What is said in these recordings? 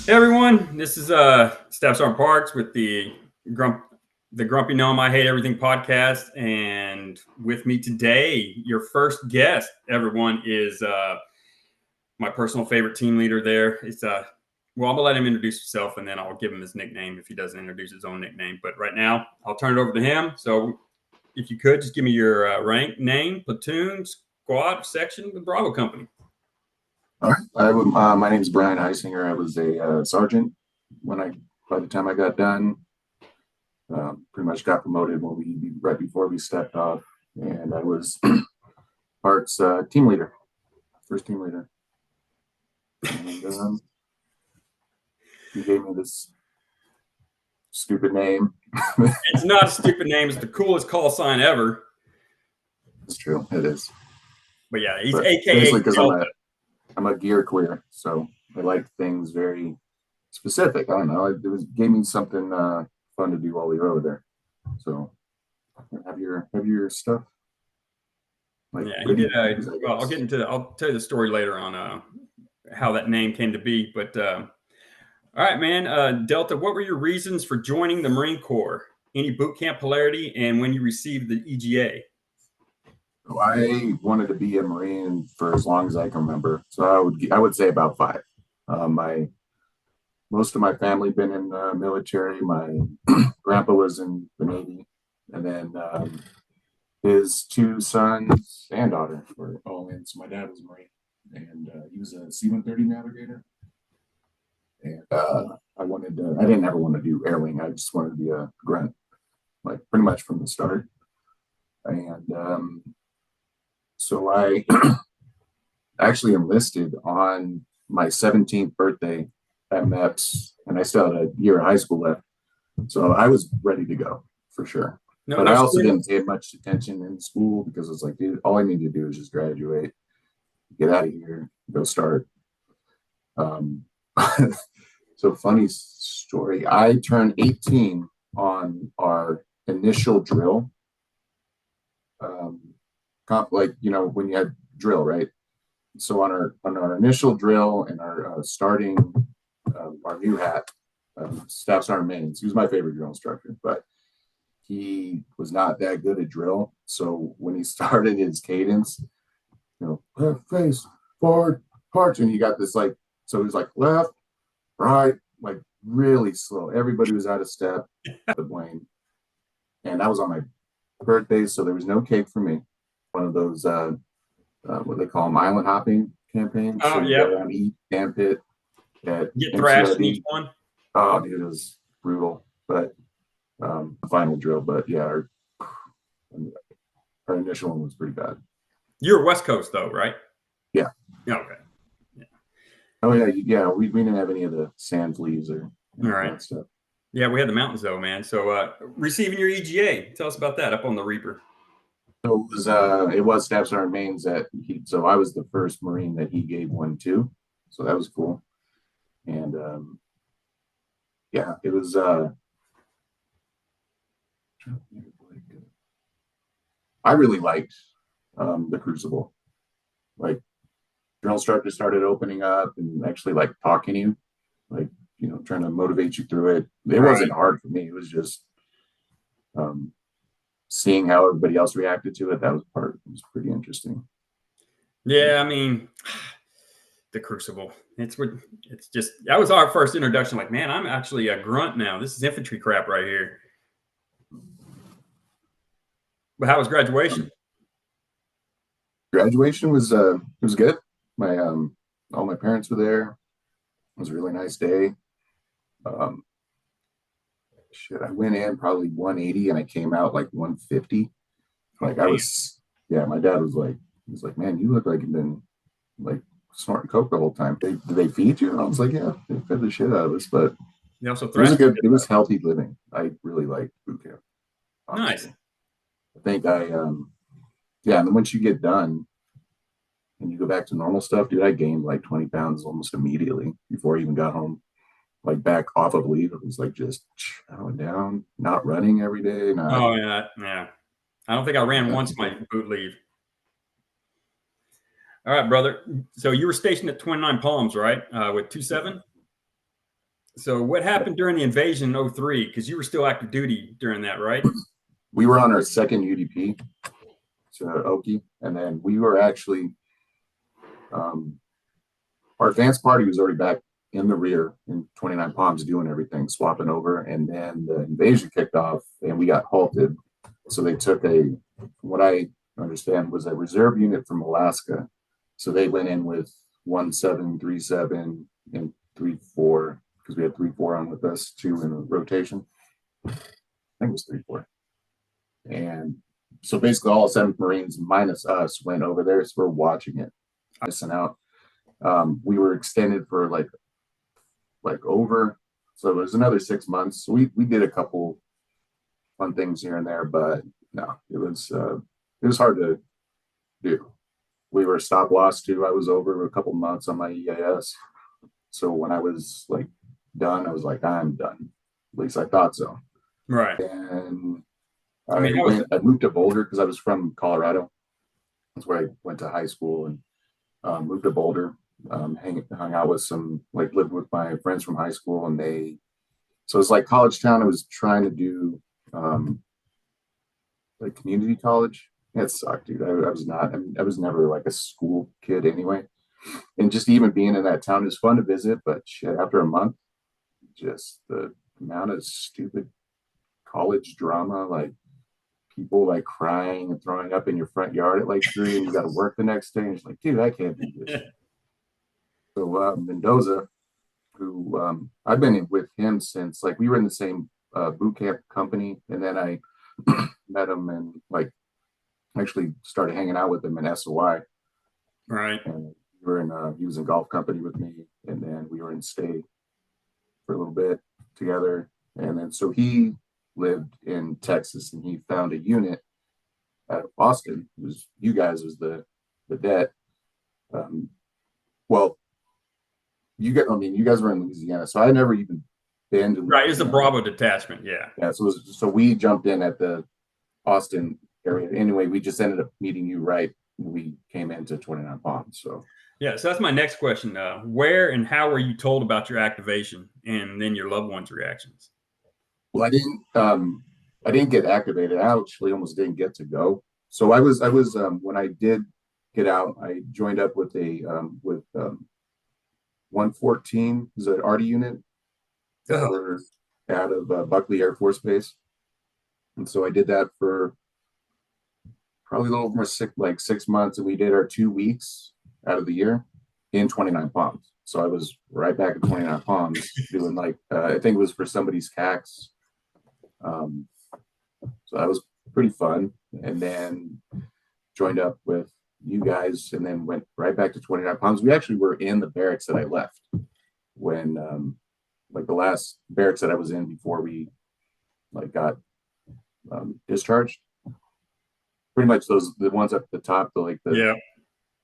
Hey everyone, this is Staff Sergeant Parks with the Grumpy Gnome I Hate Everything podcast, and with me today, your first guest, everyone, is my personal favorite team leader. There, it's well, I'm gonna let him introduce himself, and then I'll give him his nickname if he doesn't introduce his own nickname. But right now, I'll turn it over to him. So, if you could just give me your rank, name, platoon, squad, section, the Bravo Company. All right. My name is Bryan Heisinger. I was a sergeant by the time I got done. Pretty much got promoted right before we stepped off, and I was Park's team leader, first team leader. And he gave me this stupid name. It's not a stupid name. It's the coolest call sign ever. It's true. It is. But yeah, he's But AKA basically because Delta. I'm a gear queer, so I like things very specific. I don't know. It gave me something fun to do while we were over there. So have your stuff. Yeah, he did. Well, I'll tell you the story later on how that name came to be. But all right, man. Delta, what were your reasons for joining the Marine Corps? Any boot camp polarity, and when you received the EGA? I wanted to be a Marine for as long as I can remember. So I would say about 5. Most of my family been in the military. My grandpa was in the Navy, and then his 2 sons and daughter were all in. So my dad was a Marine, and he was a C-130 navigator. And I didn't ever want to do air wing. I just wanted to be a grunt, like pretty much from the start. And so I actually enlisted on my 17th birthday at MEPS, and I still had a year of high school left. So I was ready to go for sure. But I also didn't pay much attention in school because it's like, dude, all I need to do is just graduate, get out of here, go start. So funny story. I turned 18 on our initial drill. Like, when you had drill, right? So on our initial drill and our starting our new hat, Staff Sergeant Mains, he was my favorite drill instructor, but he was not that good at drill. So when he started his cadence, left face, forward, march, and he got this so he was like left, right, like really slow. Everybody was out of step at the Blaine. And that was on my birthday, so there was no cake for me. One of those what they call them, island hopping campaigns. Oh, so you go around each sand pit. Get thrashed in each one. Oh, dude, it was brutal. But final drill. But yeah, our initial one was pretty bad. You're West Coast though, right? Yeah. Okay. Yeah. Oh yeah. We didn't have any of the sand fleas or that stuff. Yeah, we had the mountains though, man. So receiving your EGA, tell us about that up on the Reaper. So it was Staff Sergeant Mains so I was the first Marine that he gave one to. So that was cool. And yeah, it was I really liked the Crucible. Like, drill instructors started opening up and actually like talking to you, like, trying to motivate you through it. It wasn't hard for me. It was just seeing how everybody else reacted to it. That was was pretty interesting. Yeah, I mean, the Crucible. It's just that was our first introduction. Like, man, I'm actually a grunt now. This is infantry crap right here. But how was graduation? Graduation was it was good. My all my parents were there. It was a really nice day. I went in probably 180 and I came out like 150. Like I was, my dad was like, man, you look like you've been like snorting coke the whole time. Did they feed you? And I was like, yeah, they fed the shit out of us, but they also it was healthy living. I really liked boot camp. Honestly. Nice. I think and then once you get done and you go back to normal stuff, dude, I gained like 20 pounds almost immediately before I even got home. Like back off of leave, it was like just chowing down, not running every day. Oh yeah. I don't think I ran once my boot leave. All right, brother. So you were stationed at 29 Palms, right? With 27? So what happened during the invasion in '03? Because you were still active duty during that, right? We were on our second UDP to Oki, and then we were actually um, our advance party was already back in the rear in 29 Palms doing everything, swapping over, and then the invasion kicked off, and we got halted. So they took what I understand was a reserve unit from Alaska. So they went in with 1737 and 34 because we had 34 on with us too in a rotation. I think it was 34. And so basically all 7th Marines minus us went over there. So we're watching it, missing out. We were extended for like over, so it was another 6 months. So we did a couple fun things here and there, but no, it was hard to do. We were stop loss too. I was over a couple months on my EAS. So when I was like done, I was like, I'm done. At least I thought so. Right. And I mean, I moved to Boulder because I was from Colorado. That's where I went to high school, and moved to Boulder. Hung out with lived with my friends from high school, and so it's like college town. I was trying to do like community college. It sucked, dude. I was not. I was never like a school kid anyway. And just even being in that town is fun to visit, but shit, after a month, just the amount of stupid college drama, like people like crying and throwing up in your front yard at like 3, and you got to work the next day. And it's like, dude, I can't do this. So Mendoza, who I've been with him since like we were in the same boot camp company, and then I met him and like actually started hanging out with him in SOI. right. And we were he was in golf company with me, and then we were in state for a little bit together. And then so he lived in Texas, and he found a unit out of Austin. It was you guys was the debt. Well, you guys were in Louisiana, so I never even been to Louisiana. Right. It's a Bravo detachment. Yeah. Yeah. So we jumped in at the Austin area. Anyway, we just ended up meeting you right when we came into 29 Palms. So yeah. So that's my next question. Where and how were you told about your activation, and then your loved ones' reactions? well, I didn't get activated. I actually almost didn't get to go. So I was when I did get out, I joined up with 114 is an RD unit that were out of Buckley Air Force Base. And so I did that for probably a little over 6 months, and we did our 2 weeks out of the year in 29 Palms. So I was right back at 29 Palms doing like I think it was for somebody's CAX. So that was pretty fun. And then joined up with you guys, and then went right back to 29 Palms. We actually were in the barracks that I left when like the last barracks that I was in before we like got discharged. Pretty much the ones up at the top, Yeah.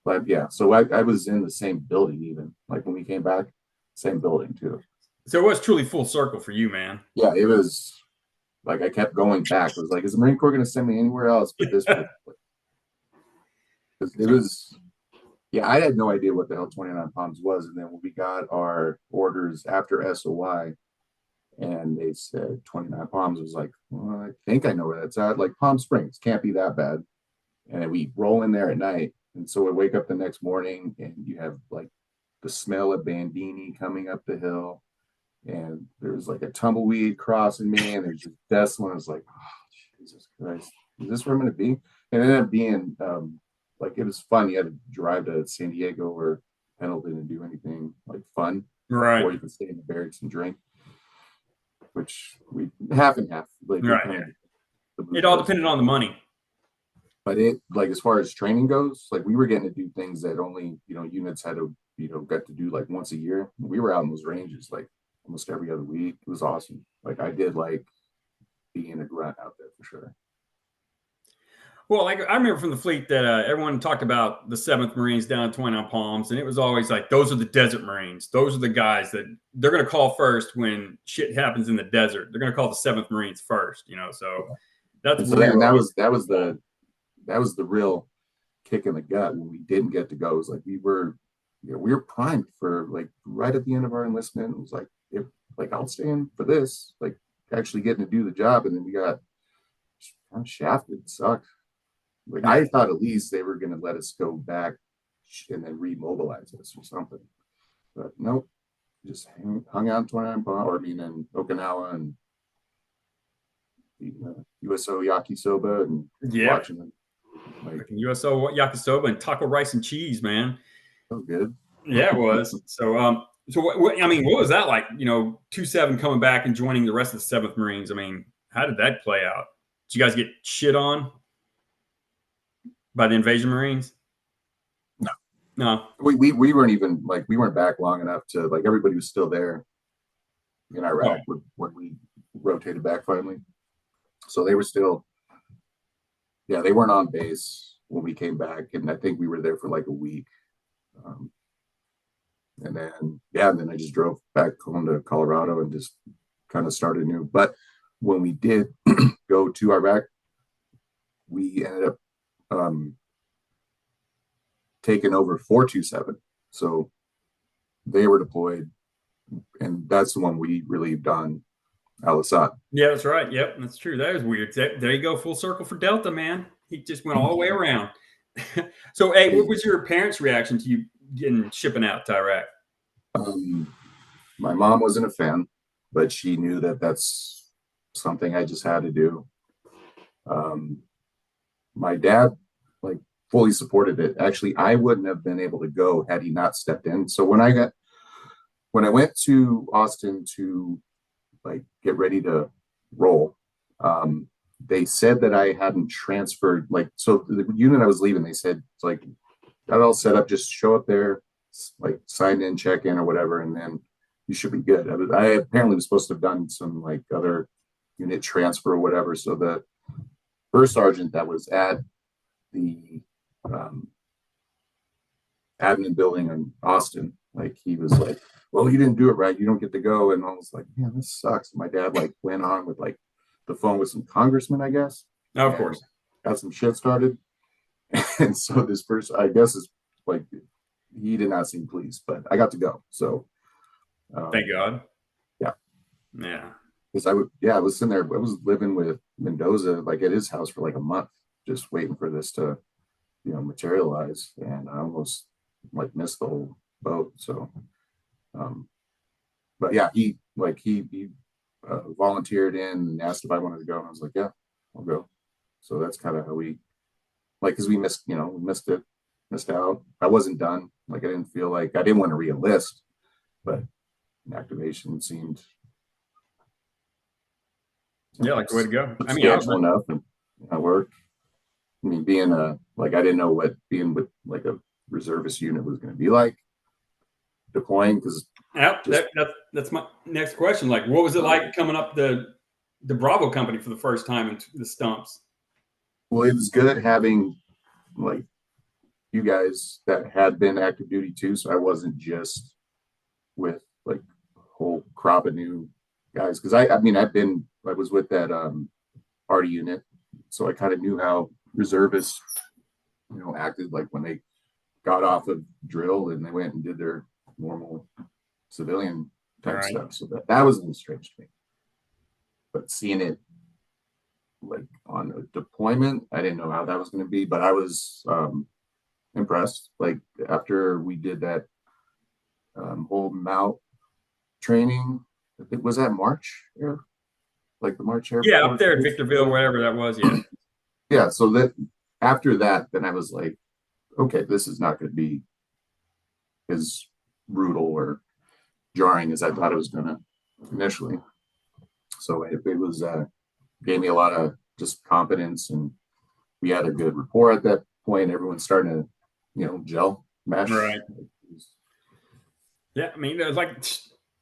But yeah, so I was in the same building even like when we came back, same building too. So it was truly full circle for you, man. Yeah, it was like I kept going back. It was like, is the Marine Corps going to send me anywhere else but this? It was, yeah, I had no idea what the hell 29 Palms was. And then when we got our orders after SOI, and they said 29 Palms, was like, well, I think I know where that's at. Like Palm Springs can't be that bad. And we roll in there at night. And so I wake up the next morning, and you have like the smell of Bandini coming up the hill. And there's like a tumbleweed crossing me, and there's just desolate. I was like, oh, Jesus Christ, is this where I'm going to be? And it ended up being like it was fun. You had to drive to San Diego or Pendleton and do anything like fun, Right. or you could stay in the barracks and drink, which we half and half. Like Right. It all depended on the money. But it like as far as training goes, like we were getting to do things that only units had to got to do like once a year. We were out in those ranges like almost every other week. It was awesome. Like I did like being a grunt out there for sure. Well, like I remember from the fleet that everyone talked about the 7th Marines down at 29 Palms, and it was always like, those are the desert Marines. Those are the guys that they're going to call first when shit happens in the desert. They're going to call the 7th Marines first, So that's that was the real kick in the gut when we didn't get to go. It was like we were primed for like right at the end of our enlistment. It was like if like I'll stay in for this, like actually getting to do the job, and then we got kind of shafted. It sucked. Like Yeah. I thought at least they were going to let us go back and then remobilize us or something, but nope. Just hung out in 29 Palm, or I mean in Okinawa, and eating USO yakisoba and Yeah. watching them. Like, USO yakisoba and taco rice and cheese, man. so good. Yeah, it was. So, so I mean, what was that like? 27 coming back and joining the rest of the 7th Marines. I mean, how did that play out? Did you guys get shit on by the Invasion Marines? No, No. we weren't even like we weren't back long enough to like everybody was still there in Oh, Iraq when we rotated back finally. So they were still, yeah, they weren't on base when we came back, and I think we were there for like a week. Um, and then yeah, and then I just drove back home to Colorado and just kind of started new. But when we did go to Iraq, we ended up taking over 427. So they were deployed, and that's the one we relieved on Al Assad. yeah, that's right. Yep, that's true. That is weird. There you go, full circle for Delta, man. He just went all the way around. So, hey, what was your parents' reaction to you shipping out to Iraq? My mom wasn't a fan, but she knew that that's something I just had to do. My dad, like, fully supported it. Actually, I wouldn't have been able to go had he not stepped in. So when I went to Austin to like get ready to roll, they said that I hadn't transferred. Like, so the unit I was leaving, they said it's like got it all set up. Just show up there, like sign in, check in, or whatever, and then you should be good. I apparently was supposed to have done some like other unit transfer or whatever. So the first sergeant that was at the um, admin building in Austin, like he was like, "Well, you didn't do it right. You don't get to go." And I was like, "Man, this sucks." My dad like went on with like the phone with some congressman, I guess. Oh, of course. Got some shit started. And so this person, I guess, is like he did not seem pleased, but I got to go. So thank God. Yeah. Yeah. Because I was sitting there, I was living with Mendoza, like at his house for like a month, just waiting for this to, materialize. And I almost like missed the whole boat. So, but yeah, he volunteered in and asked if I wanted to go. And I was like, yeah, I'll go. So that's kind of how we, like, cause we missed out. I wasn't done. Like, I didn't feel like I didn't want to re-enlist, but activation seemed Yeah, like the way to go. I mean, substantial enough, and I worked. I mean, being I didn't know what being with like a reservist unit was going to be like deploying because that's my next question. Like, what was it like coming up the Bravo company for the first time in the stumps? Well, it was good having like you guys that had been active duty too, so I wasn't just with like a whole crop of new guys because I was with that party unit, so I kind of knew how reservists acted like when they got off of drill and they went and did their normal civilian type stuff. So that was a little strange to me. But seeing it like on a deployment, I didn't know how that was going to be, but I was impressed. Like after we did that whole MOUT training, I think was that March, like the March Air. Yeah, up there at Victorville, wherever that was. Yeah. Yeah. So that after that, then I was like, okay, this is not going to be as brutal or jarring as I thought it was going to initially. So it was gave me a lot of just confidence, and we had a good rapport at that point. Everyone's starting to, gel, mesh. Right. Yeah, I mean, it was like,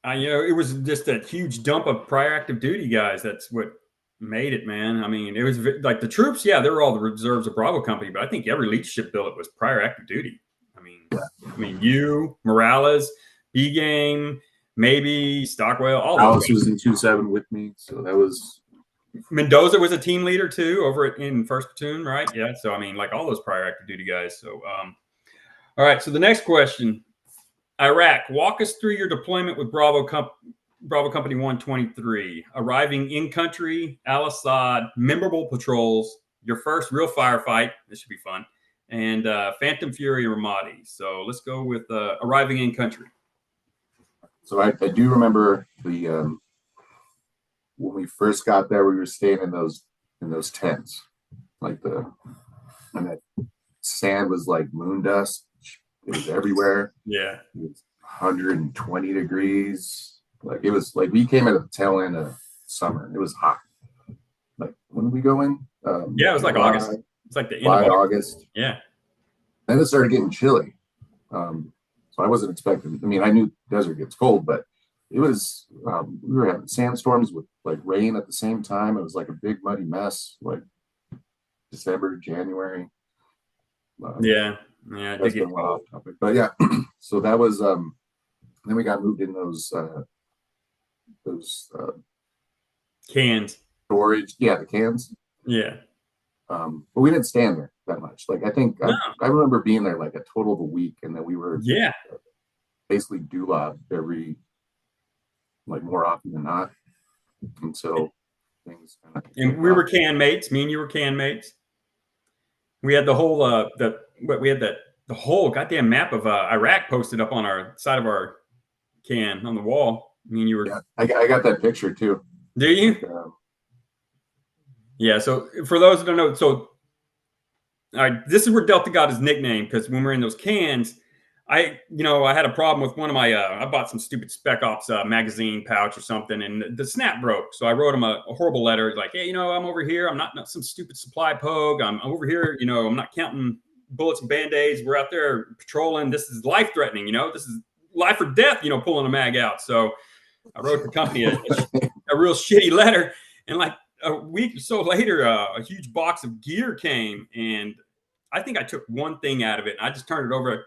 it was just a huge dump of prior active duty guys. That's what made it, man. I mean, it was like the troops. Yeah, they were all the reserves of Bravo Company, but I think every leadership billet was prior active duty. I mean, you, Morales, B Game, maybe Stockwell, all Alice was in 2-7 with me, so that was. Mendoza was a team leader too over in First Platoon, right? Yeah. So I mean, like all those prior active duty guys. So, all right. So the next question, Iraq. Walk us through your deployment with Bravo Bravo Company 123, arriving in country, Al Assad, memorable patrols, your first real firefight. This should be fun. And Phantom Fury Ramadi. So let's go with arriving in country. So I do remember the when we first got there, we were staying in those tents, and that sand was like moon dust. It was everywhere. Yeah. It was 120 degrees. Like it was like we came at the tail end of summer. It was hot. Like when did we go in? Yeah, it was like August. It's like the end of August. Yeah. Then it started getting chilly. So I wasn't expecting. I mean, I knew desert gets cold, but it was. We were having sandstorms with like rain at the same time. It was like a big muddy mess. Like December, January. Yeah. That's been one off topic, but yeah. So that was. Then we got moved in those cans. Storage. Yeah, the cans. Yeah. But we didn't stand there that much. Like I think I remember being there like a total of a week, and then we were basically doula every like more often than not until things kind of. And we were can mates. Me and you were can mates. We had the whole the whole goddamn map of Iraq posted up on our side of our can on the wall. I mean, you were. Yeah, I got that picture too. Do you? Yeah. So for those who don't know, all right, this is where Delta got his nickname, because when we're in those cans, I had a problem with one of my. I bought some stupid Spec Ops magazine pouch or something, and the snap broke. So I wrote him a horrible letter, like, hey, I'm over here. I'm not some stupid supply pogue. I'm over here. I'm not counting bullets and band-aids. We're out there patrolling. This is life-threatening. This is life or death. Pulling a mag out. So I wrote the company a real shitty letter, and like a week or so later, a huge box of gear came, and I think I took one thing out of it, and I just turned it over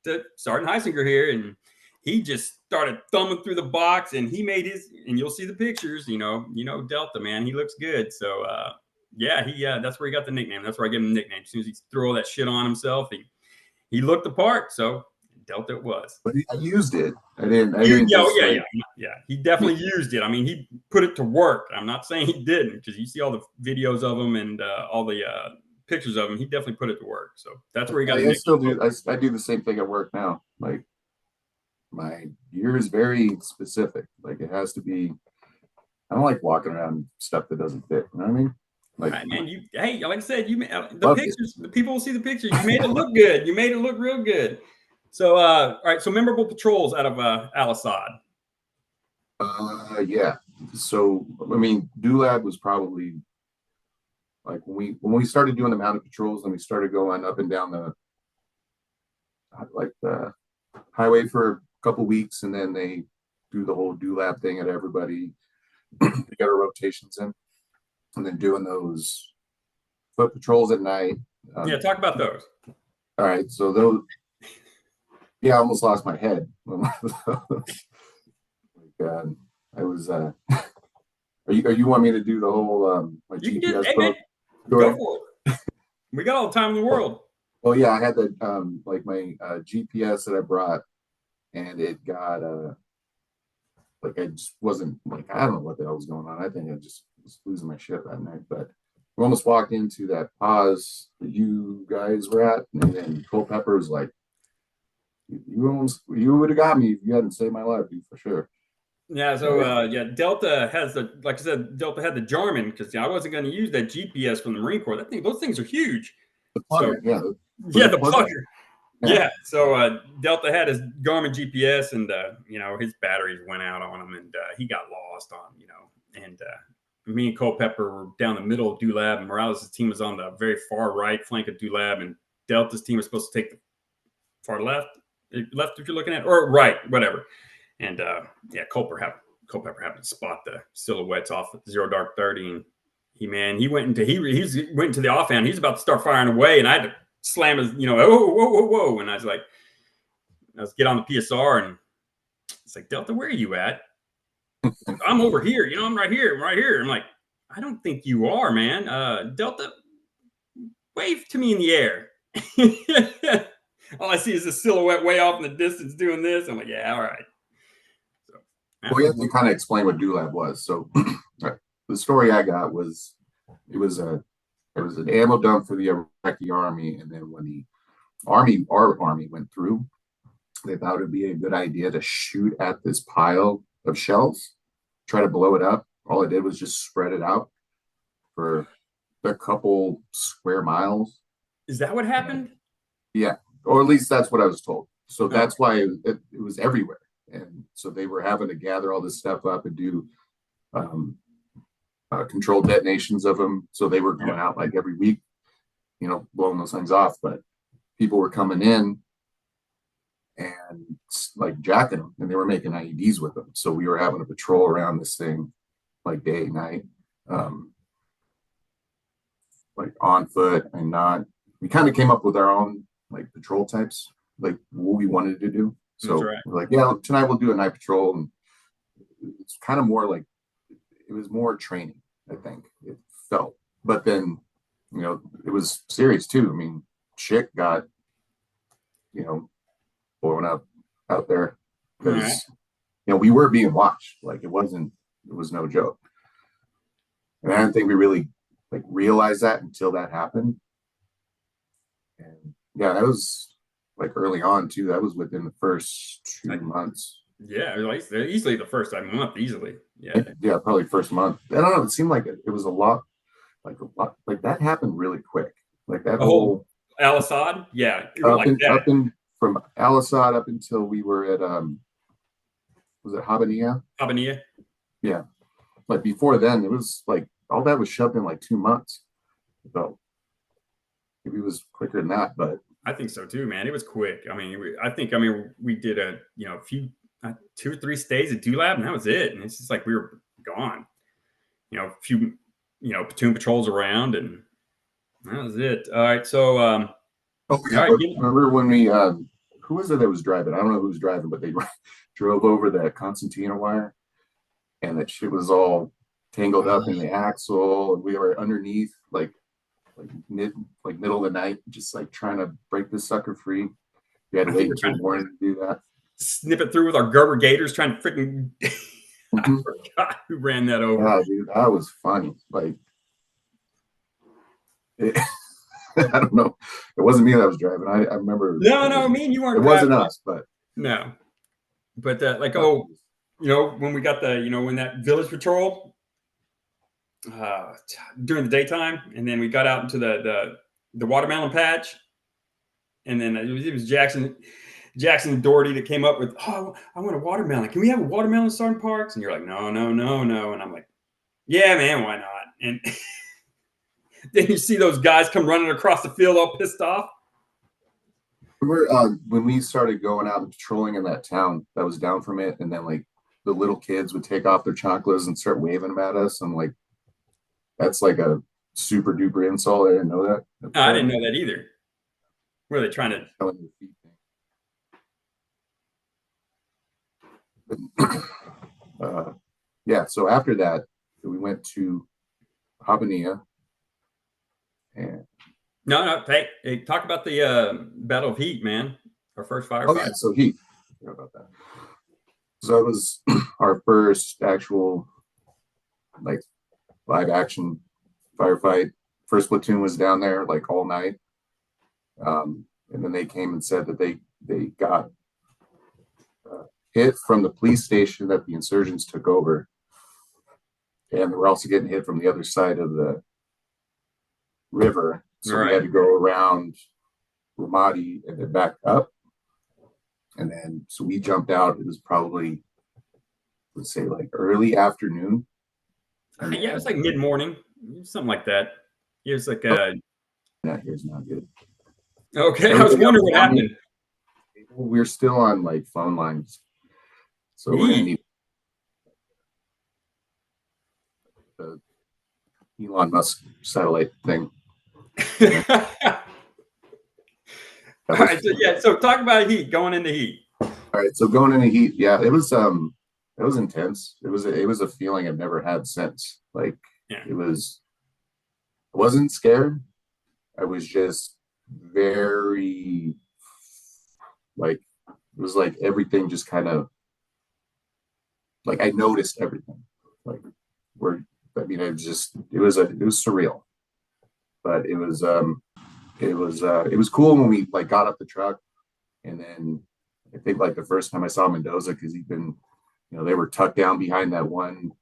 to Sergeant Heisinger here, and he just started thumbing through the box, and he made his, and you'll see the pictures. Delta, man, he looks good. So that's where he got the nickname. That's where I gave him the nickname. As soon as he threw all that shit on himself, he looked the part. So Delta it was. But he used it. I didn't. Yeah. He definitely used it. I mean, he put it to work. I'm not saying he didn't, because you see all the videos of him and all the pictures of him. He definitely put it to work. So that's where he got. I still do. I do the same thing at work now. Like my gear is very specific. Like it has to be. I don't like walking around stuff that doesn't fit. You know what I mean? Like, right, man, like I said, the pictures. The people will see the pictures. You made it look good. You made it look real good. So, all right. So, memorable patrols out of Al Assad. Yeah. So, I mean, Dulab was probably like when we started doing the mounted patrols, and we started going up and down the highway for a couple weeks, and then they do the whole Dulab thing at everybody. They got our rotations in, and then doing those foot patrols at night. Talk about those. All right. So those. Yeah, I almost lost my head. I was. Are you want me to do the whole my GPS? Go for it. We got all the time in the world. Oh yeah, I had the my GPS that I brought, and it got I just wasn't I don't know what the hell was going on. I think I just was losing my shit that night. But we almost walked into that pause that you guys were at, and then Culpepper was like, you would have got me if you hadn't saved my life, for sure. Yeah. So Delta has like I said, Delta had the Jarman, because I wasn't going to use that GPS from the Marine Corps. Those things are huge. The plugger, the plugger. Yeah. So Delta had his Garmin GPS, and his batteries went out on him, and he got lost on and me and Culpepper were down the middle of Dulab, and Morales' team was on the very far right flank of Dulab, and Delta's team was supposed to take the far left if you're looking at, or right, whatever. And Culpepper happened to spot the silhouettes off at 0 Dark 30, and he went into the offhand. He's about to start firing away, and I had to slam his, whoa, and I was like, let's get on the PSR, and it's like, Delta, where are you at? I'm over here, I'm right here. I'm like, I don't think you are, man. Delta, wave to me in the air. All I see is a silhouette way off in the distance doing this. I'm like, yeah, all right. So Well, yeah, they kind of explain what DULAB was. So the story I got was it was a it was an ammo dump for the Iraqi army, and then when the our army went through, they thought it would be a good idea to shoot at this pile of shells, try to blow it up. All it did was just spread it out for a couple square miles. Is that what And happened? yeah, or at least that's what I was told. So Okay. that's why it was everywhere. And so they were having to gather all this stuff up and do um, controlled detonations of them. So they were Yeah. coming out like every week, blowing those things off. But people were coming in and like jacking them, and they were making IEDs with them. So we were having to patrol around this thing like day and night, um, like on foot and not. We kind of came up with our own like patrol types, like what we wanted to do. That's So right. we're like, yeah, tonight we'll do a night patrol, and it's kind of more like it was more training. I think it felt, but then it was serious too. I mean, shit got you know blowing up out there All right. because we were being watched. Like it was no joke. And I don't think we really like realized that until that happened. And yeah, that was like early on too. That was within the first two Like, months. yeah, like easily the first month, easily. Yeah. Yeah, probably first month. I don't know. It seemed like it was like that happened really quick. Like that The whole whole Al Assad, yeah, it went like that. up in from Al Assad up until we were at was it Habania? Habanilla. Yeah. Like before then, it was like all that was shoved in like 2 months. So maybe it was quicker than that, but I think so too, man. It was quick. I mean, I mean, we did a few, 2 or 3 stays at DULAB, and that was it. And it's just like we were gone. A few, platoon patrols around, and that was it. All right, so, all oh yeah, right, but remember when we who was it that was driving? I don't know who was driving, but they drove over that concertina wire, and that shit was all tangled up in the axle, and we were underneath mid middle of the night, just like trying to break this sucker free. We had to I think wait we're until trying to morning to do that. snip it through with our Gerber Gators, trying to freaking. I Mm-hmm. forgot who ran that over. Yeah, dude, that was funny. Like, it, I don't know, it wasn't me that was driving. I remember No, no, me and you it weren't wasn't driving it. us, but No, but like, uh, when we got when that village patrol uh, during the daytime, and then we got out into the watermelon patch, and then it was Jackson and Doherty that came up with, oh, I want a watermelon. Can we have a watermelon, Sergeant Parks? And you're like, no, no, no, no. And I'm like, yeah, man, why not? And then you see those guys come running across the field all pissed off. remember when we started going out and patrolling in that town that was down from it, and then like the little kids would take off their chocolates and start waving them at us. I'm like, that's like a super duper insult. I didn't know that at the I didn't time. know that either. Were they trying to? Yeah, so after that, we went to Habania, and No, no. Hey, talk about the Battle of Heat, man. Our first oh yeah, firefight. so he forgot about that. So it was our first actual like live action firefight. First platoon was down there like all night, and then they came and said that they got hit from the police station that the insurgents took over, and they were also getting hit from the other side of the river. So we had to go around Ramadi and then back up. And then, so we jumped out. It was probably, let's say, like early afternoon. And Yeah, it was like mid morning, something like that. It was like that here's not good. Okay, I was wondering what happened. We're still on like phone lines, so we're gonna need the Elon Musk satellite thing. All right, so talk about heat, going into heat. All right, so going into heat, yeah, it was intense. It was a feeling I've never had since. Like it was, I wasn't scared. I was just very like it was like everything just kind of like I noticed everything. Like I mean, it was surreal, but it was cool when we like got up the truck, and then I think like the first time I saw Mendoza, because he'd been, they were tucked down behind that one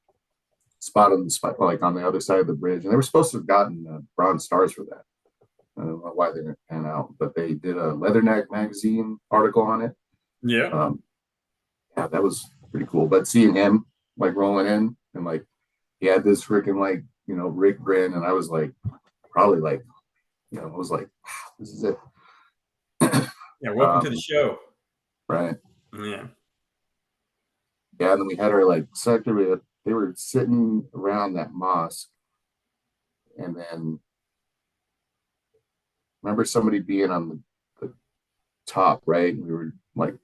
spot on the spot, like on the other side of the bridge, and they were supposed to have gotten bronze stars for that. I don't know why they didn't pan out, but they did a Leatherneck magazine article on it. Yeah. Yeah, that was pretty cool. But seeing him like rolling in and like he had this freaking like Rick grin, and I was like probably like I was like, wow, this is it. Yeah. Welcome to the show. Right. Yeah. Yeah, and then we had our like sector. They were sitting around that mosque, and then remember somebody being on the top, right? And we were like,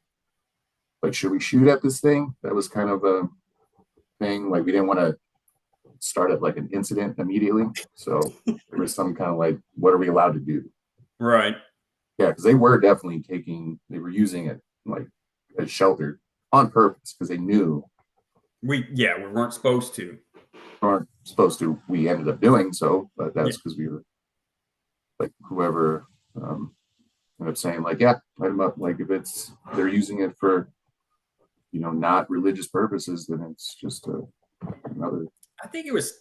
should we shoot at this thing? That was kind of a thing. Like we didn't want to start at like an incident immediately, so there was some kind of like, what are we allowed to do? Right. Yeah, because they were definitely they were using it like as shelter on purpose because they knew we weren't supposed to. Weren't supposed to. We ended up doing so, but that's because we were like whoever ended up saying like, yeah, light them up. Like if they're using it for not religious purposes, then it's just another. I think it was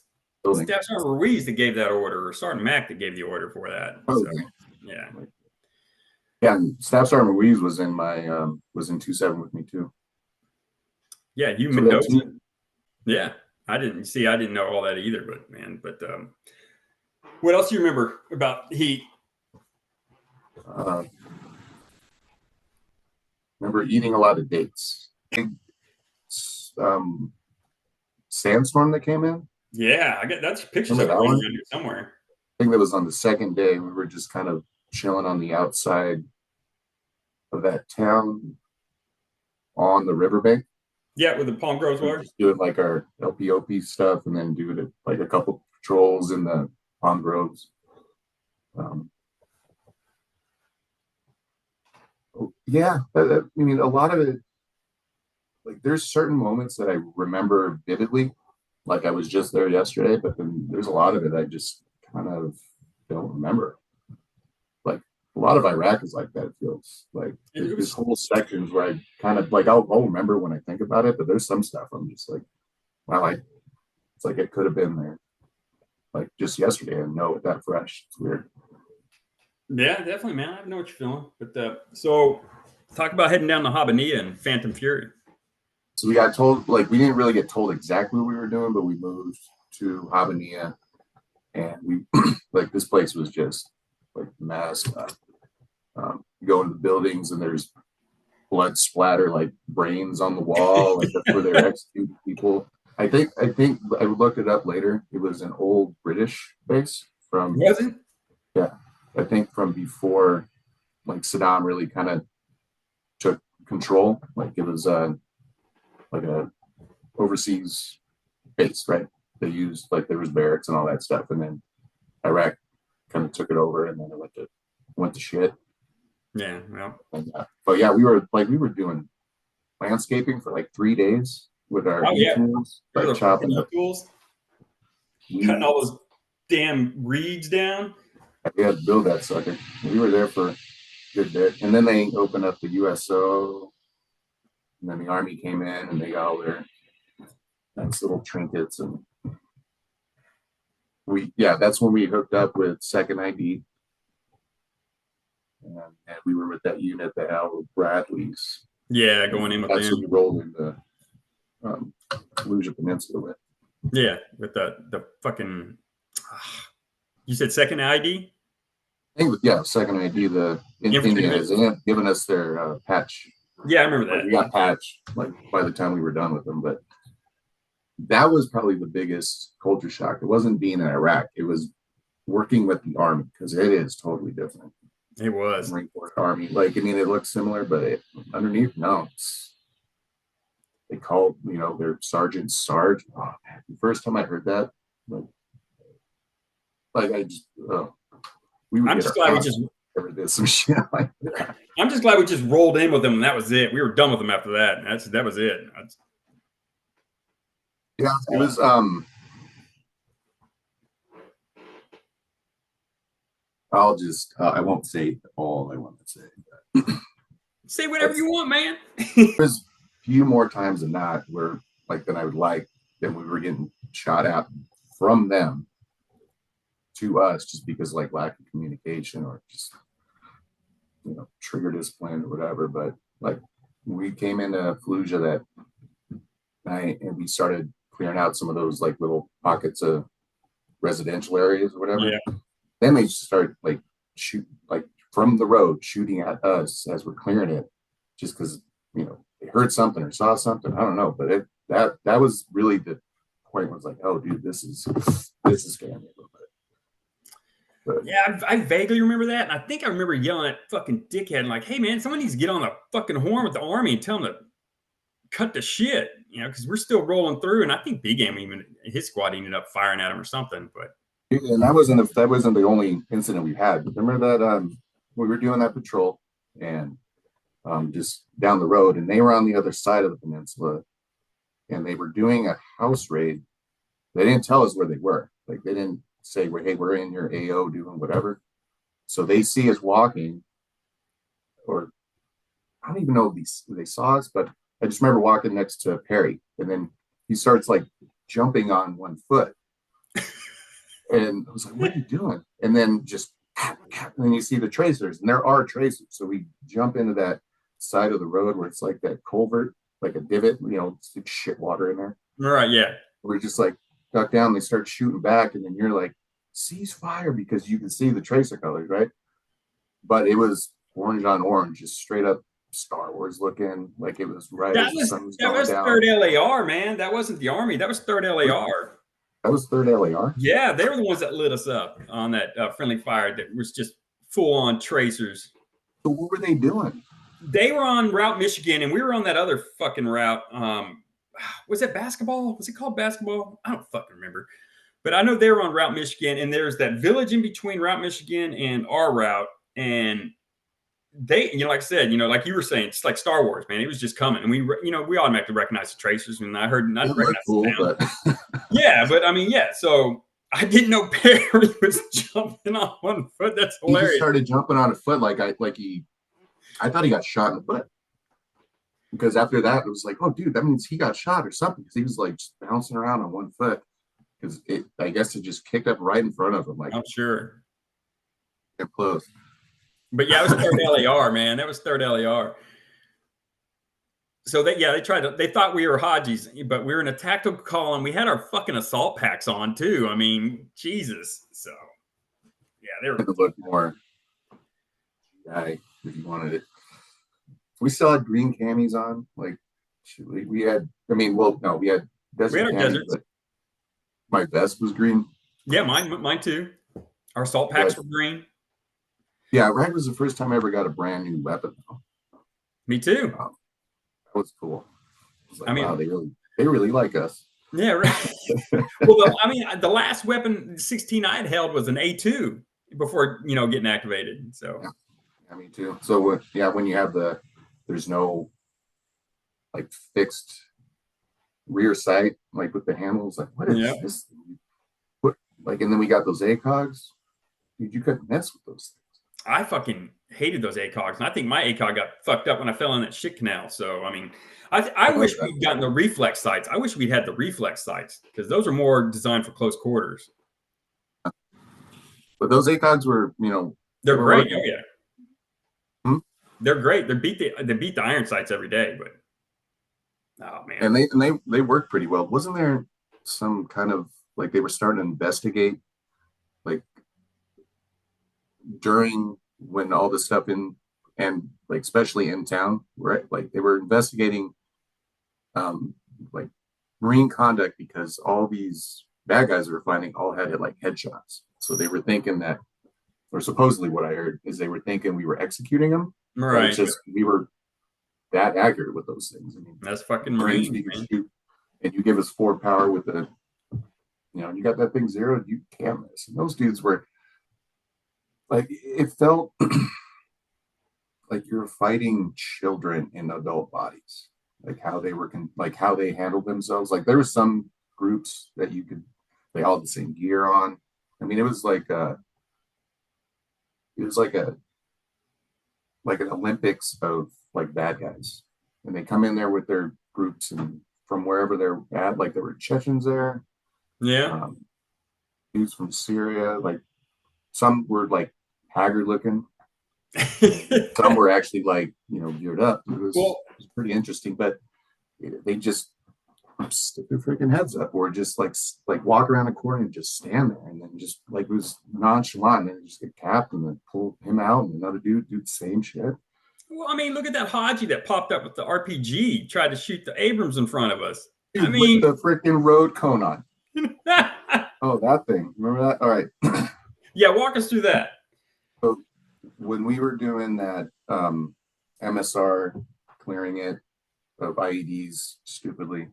building. Staff Sergeant Ruiz that gave that order, or Sergeant Mack that gave the order for that. Oh, so, yeah. Yeah, and Staff Sergeant Ruiz was in my was in 2-7 with me too. Yeah, you Mendoza. Yeah, I didn't know all that either, but what else do you remember about Heat? Remember eating a lot of dates. Sandstorm that came in. Yeah, I get that's pictures of it somewhere. I think that was on the second day. We were just kind of chilling on the outside of that town on the riverbank. Yeah, with the Palm Groves water. Just doing like our LPOP stuff, and then doing like a couple patrols in the Palm Groves. Yeah, I mean, a lot of it. Like, there's certain moments that I remember vividly, like I was just there yesterday. But then there's a lot of it I just kind of don't remember. Like a lot of Iraq is like that. It feels like there's whole sections where I kind of like I'll remember when I think about it, but there's some stuff I'm just like, wow, it's like it could have been there, like just yesterday, and know it that fresh. It's weird. Yeah, definitely, man. I know what you're feeling. But so, talk about heading down to Habanilla and Phantom Fury. So we got told, like, we didn't really get told exactly what we were doing, but we moved to Habanilla, and we like this place was just like messed up. You go into the buildings and there's blood splatter, like brains on the wall, like that's where they're executing people. I think I looked it up later. It was an old British base from. Was it? Yeah, I think from before, like Saddam really kind of took control. Like it was like a overseas base, right? They used like there was barracks and all that stuff, and then Iraq kind of took it over, and then it went to shit. Yeah, well. But yeah, we were doing landscaping for like 3 days with our tools, like chopping up tools, cutting all those damn reeds down. We had to build that sucker. We were there for a good bit, and then they opened up the USO, and then the Army came in and they got all their nice little trinkets, and that's when we hooked up with Second ID. And we were with that unit that Al Bradley's. Yeah, going in with them. That's what we rolled into Fallujah Peninsula with. Yeah, with the fucking. You said Second ID? I think, Second ID. The India has given us their patch. Yeah, I remember that. Like, we got patched like by the time we were done with them, but that was probably the biggest culture shock. It wasn't being in Iraq; it was working with the Army, because it is totally different. It was Marine Corps Army. Like, I mean, it looks similar, but underneath, no. They called, their sergeant Sarge. Oh man, the first time I heard that, I'm just glad we just rolled in with them, and that was it. We were done with them after that. That was it. Yeah, it was. I won't say all I want to say. Say whatever That's you want, man. there's a few more times than not where like than I would like that we were getting shot at from them to us just because like lack of communication or just trigger discipline or whatever. But like we came into Fallujah that night and we started clearing out some of those like little pockets of residential areas or whatever. Yeah. Then they started like shoot like from the road shooting at us as we're clearing it, just because they heard something or saw something. I don't know, but that was really the point. Was like, oh, dude, this is scaring me a little bit. But Yeah, I vaguely remember that. And I think I remember yelling at fucking dickhead, like, hey, man, someone needs to get on the fucking horn with the army and tell them to cut the shit, because we're still rolling through. And I think Big Game, even his squad, ended up firing at him or something. But and that wasn't the only incident we had. Remember that we were doing that patrol and just down the road, and they were on the other side of the peninsula, and they were doing a house raid. They didn't tell us where they were. Like they didn't say, "Hey, we're in your AO doing whatever." So they see us walking, or I don't even know if they saw us, but I just remember walking next to Perry, and then he starts like jumping on one foot, and I was like, "What are you doing?" And then just and then you see the tracers, and there are tracers. So we jump into that side of the road where it's like that culvert, like a divot, it's like shit water in there. right, yeah. We're just like duck down, they start shooting back, and then you're like, cease fire because you can see the tracer colors, right? But it was orange on orange, just straight up Star Wars looking, like it was right That as the was sun was that going was down. third LAR, man. That wasn't the army. That was third LAR. That was third LAR. Yeah, they were the ones that lit us up on that friendly fire. That was just full on tracers. So what were they doing? They were on Route Michigan, and we were on that other fucking route. Was it basketball? Was it called basketball? I don't fucking remember. But I know they were on Route Michigan, and there's that village in between Route Michigan and our route. And they, like I said, like you were saying, it's like Star Wars, man. It was just coming, and we automatically recognized the tracers, and I It looked recognized the cool, sound. but Yeah, but I mean, yeah. So I didn't know Perry was jumping on one foot. That's he just hilarious. started jumping on a foot I thought he got shot in the foot. Because after that, it was like, oh, dude, that means he got shot or something. Because he was like just bouncing around on one foot. Because I guess it just kicked up right in front of him, like I'm sure. close. But yeah, it was third LAR, man. That was third LAR. So they thought we were Hajis, but we were in a tactical column. We had our fucking assault packs on too. I mean, Jesus. So yeah, they were. Had to look more guy if you wanted it. We still had green camis on. Like we had. I mean, well, no, we had We desert had our camis, deserts. but my vest was green. Yeah, mine too. Our assault packs But were green. yeah, rag was the first time I ever got a brand new weapon. Me too. That was cool. I was like, I mean, wow, they really like us. yeah, right. Well, the last weapon 16 I had held was an A2 before getting activated. So Yeah, me too. So yeah, when you have there's no like fixed rear sight, like with the handles, like what yeah, is this? What like, and then we got those ACOGs. Dude, you couldn't mess with those things. I fucking hated those ACOGs, and I think my ACOG got fucked up when I fell in that shit canal. So I mean, I wish we'd gotten the reflex sights. I wish we'd had the reflex sights because those are more designed for close quarters. But those ACOGs were, They're were great. working. Oh yeah, Hmm? they're great. They beat the iron sights every day. But oh man, And they worked pretty well. Wasn't there some kind of like they were starting to investigate like during when all this stuff in and like especially in town, right? Like they were investigating um like marine conduct because all these bad guys we were finding all had like headshots. So they were thinking that, or supposedly what I heard is they were thinking we were executing them, but it's right? just we were that accurate with those things. I mean, That's fucking Marines, Marines, we can man. shoot, and you give us 4 power with the, you got that thing zeroed, you can't miss. And those dudes were like, it felt like you're fighting children in adult bodies, like how they were, like how they handled themselves. Like there was some groups that they all had the same gear on. I mean, it was like an Olympics of like bad guys, and they come in there with their groups and from wherever they're at. Like there were Chechens there, Yeah. dudes from Syria. Like some were like haggard looking. Some were actually like geared up. It was pretty interesting, but they just stick their freaking heads up or just like walk around the corner and just stand there and then just like it was nonchalant and just get capped and then pull him out and another dude do the same shit. Well, I mean, look at that Haji that popped up with the RPG, tried to shoot the Abrams in front of us. Dude, I mean, with the freaking road cone on. Oh, that thing. Remember that? All right. Yeah, walk us through that. So when we were doing that MSR, clearing it of IEDs stupidly,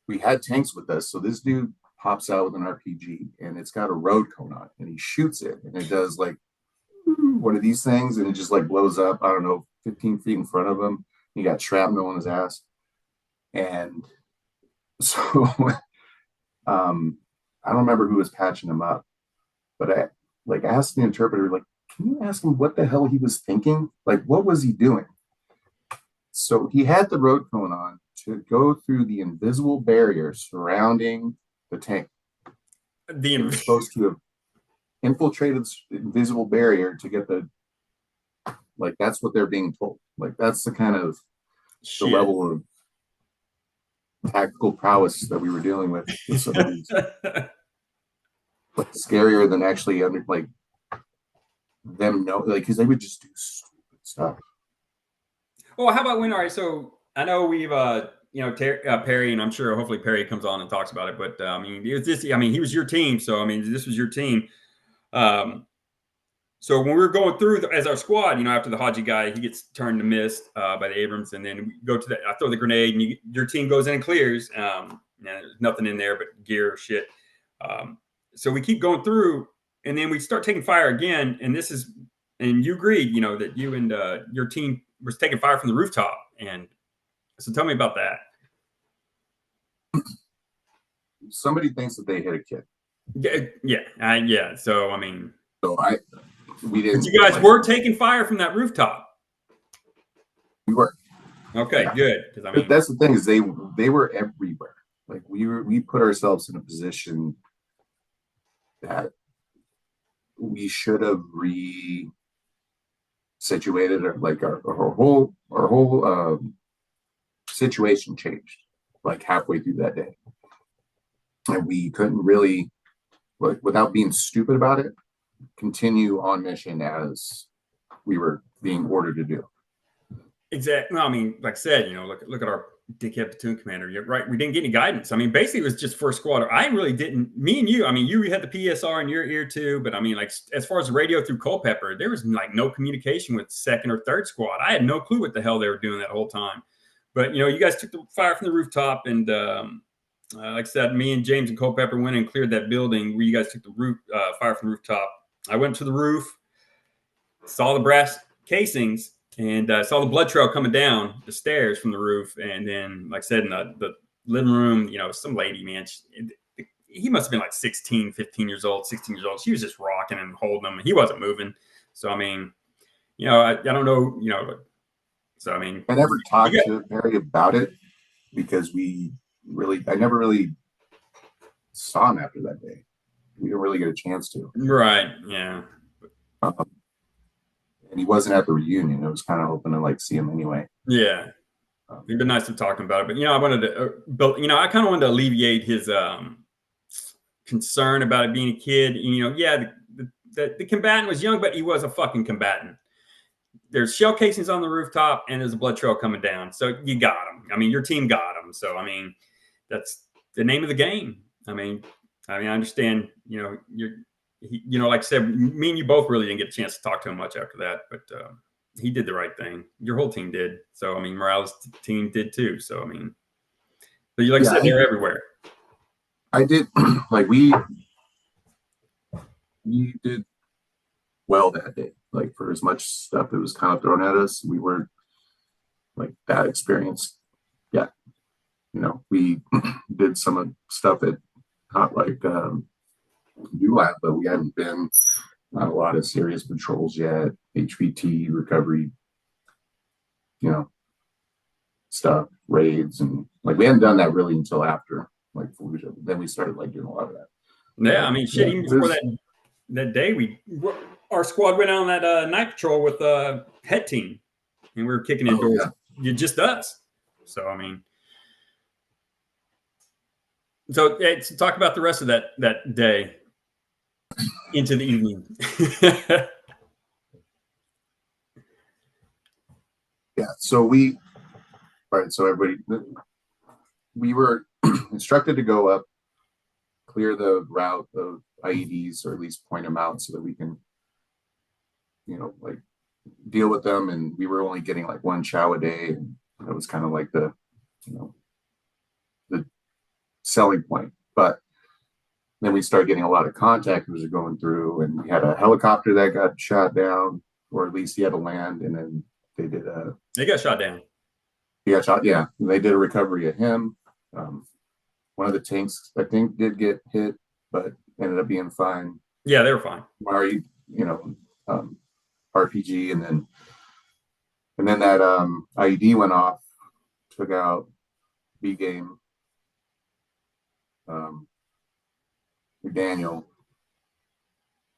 we had tanks with us. So this dude pops out with an RPG and it's got a road cone on it and he shoots it and it does like one of these things and it just like blows up, I don't know, 15 feet in front of him. He got shrapnel on his ass. And so I don't remember who was patching him up, but I like asked the interpreter, like, can you ask him what the hell he was thinking? Like, what was he doing? So he had the road cone on to go through the invisible barrier surrounding the tank. They were supposed to have infiltrated the invisible barrier to get like, that's what they're being told. Like, that's the kind of the level of tactical prowess that we were dealing with some of these. Like, scarier than actually like them know, like, because they would just do stupid stuff. Well, how about when? All right, so I know we've Perry, and I'm sure hopefully Perry comes on and talks about it. But I mean, it was this. I mean, he was your team, so I mean, this was your team. So when we were going through as our squad, after the Haji guy, he gets turned to mist by the Abrams, and then we go to I throw the grenade, and your team goes in and clears. There's nothing in there but gear or shit. So we keep going through, and then we start taking fire again. And you agreed, that you and your team was taking fire from the rooftop. And so tell me about that. Somebody thinks that they hit a kid. Yeah. So I mean, we didn't. But you guys were taking fire from that rooftop. We were. Okay, yeah. Good. Because I mean, that's the thing is they were everywhere. Like we put ourselves in a position that we should have situated, or like our whole situation changed like halfway through that day, and we couldn't really, like, without being stupid about it, continue on mission as we were being ordered to do. Exactly. No, I mean, like I said, look at our dickhead platoon commander. You're right. We didn't get any guidance. I mean, basically, it was just first squad. I really didn't. Me and you. I mean, you had the PSR in your ear too, but I mean, like as far as the radio through Culpeper, there was like no communication with second or third squad. I had no clue what the hell they were doing that whole time. But you guys took the fire from the rooftop, and like I said, me and James and Culpeper went and cleared that building where you guys took the fire from the rooftop. I went to the roof, saw the brass casings, and saw the blood trail coming down the stairs from the roof. And then, like I said, in the living room, some lady, man, he must have been like 16 years old. She was just rocking and holding him. He wasn't moving. So, I mean, I don't know, so, I mean. I never talked to Perry about it because I never really saw him after that day. We didn't really get a chance to. Right, yeah. And he wasn't at the reunion. I was kind of hoping to like see him anyway. Yeah, it'd been nice to talk about it. But I wanted to, I kind of wanted to alleviate his concern about it being a kid. The combatant was young, but he was a fucking combatant. There's shell casings on the rooftop, and there's a blood trail coming down. So you got him. I mean, your team got him. So I mean, that's the name of the game. I mean, I understand. Like I said, me and you both really didn't get a chance to talk to him much after that, but he did the right thing. Your whole team did. So, I mean, Morales' team did too. So, I mean, but like I said, they're everywhere. I did, like, we did well that day. Like, for as much stuff that was kind of thrown at us, we weren't like that experienced yet. we did some of stuff at not like ULAP, but we hadn't been on a lot of serious patrols yet. HVT recovery, stuff, raids, and like we hadn't done that really until after like then we started like doing a lot of that. Yeah, I mean, shit. Even before that day, our squad went on that night patrol with head team, and we were kicking in doors. Yeah. Just us. So I mean, so talk about the rest of that day into the evening. Yeah. So everybody, we were instructed to go up, clear the route of IEDs, or at least point them out so that we can, like deal with them. And we were only getting like one chow a day. And that was kind of like the selling point. But then we started getting a lot of contactors going through, and we had a helicopter that got shot down, or at least he had to land, and then they got shot down. He got shot, yeah. And they did a recovery of him. One of the tanks, I think, did get hit, but ended up being fine. Yeah, they were fine. RPG, and then that IED went off, took out B game, Daniel,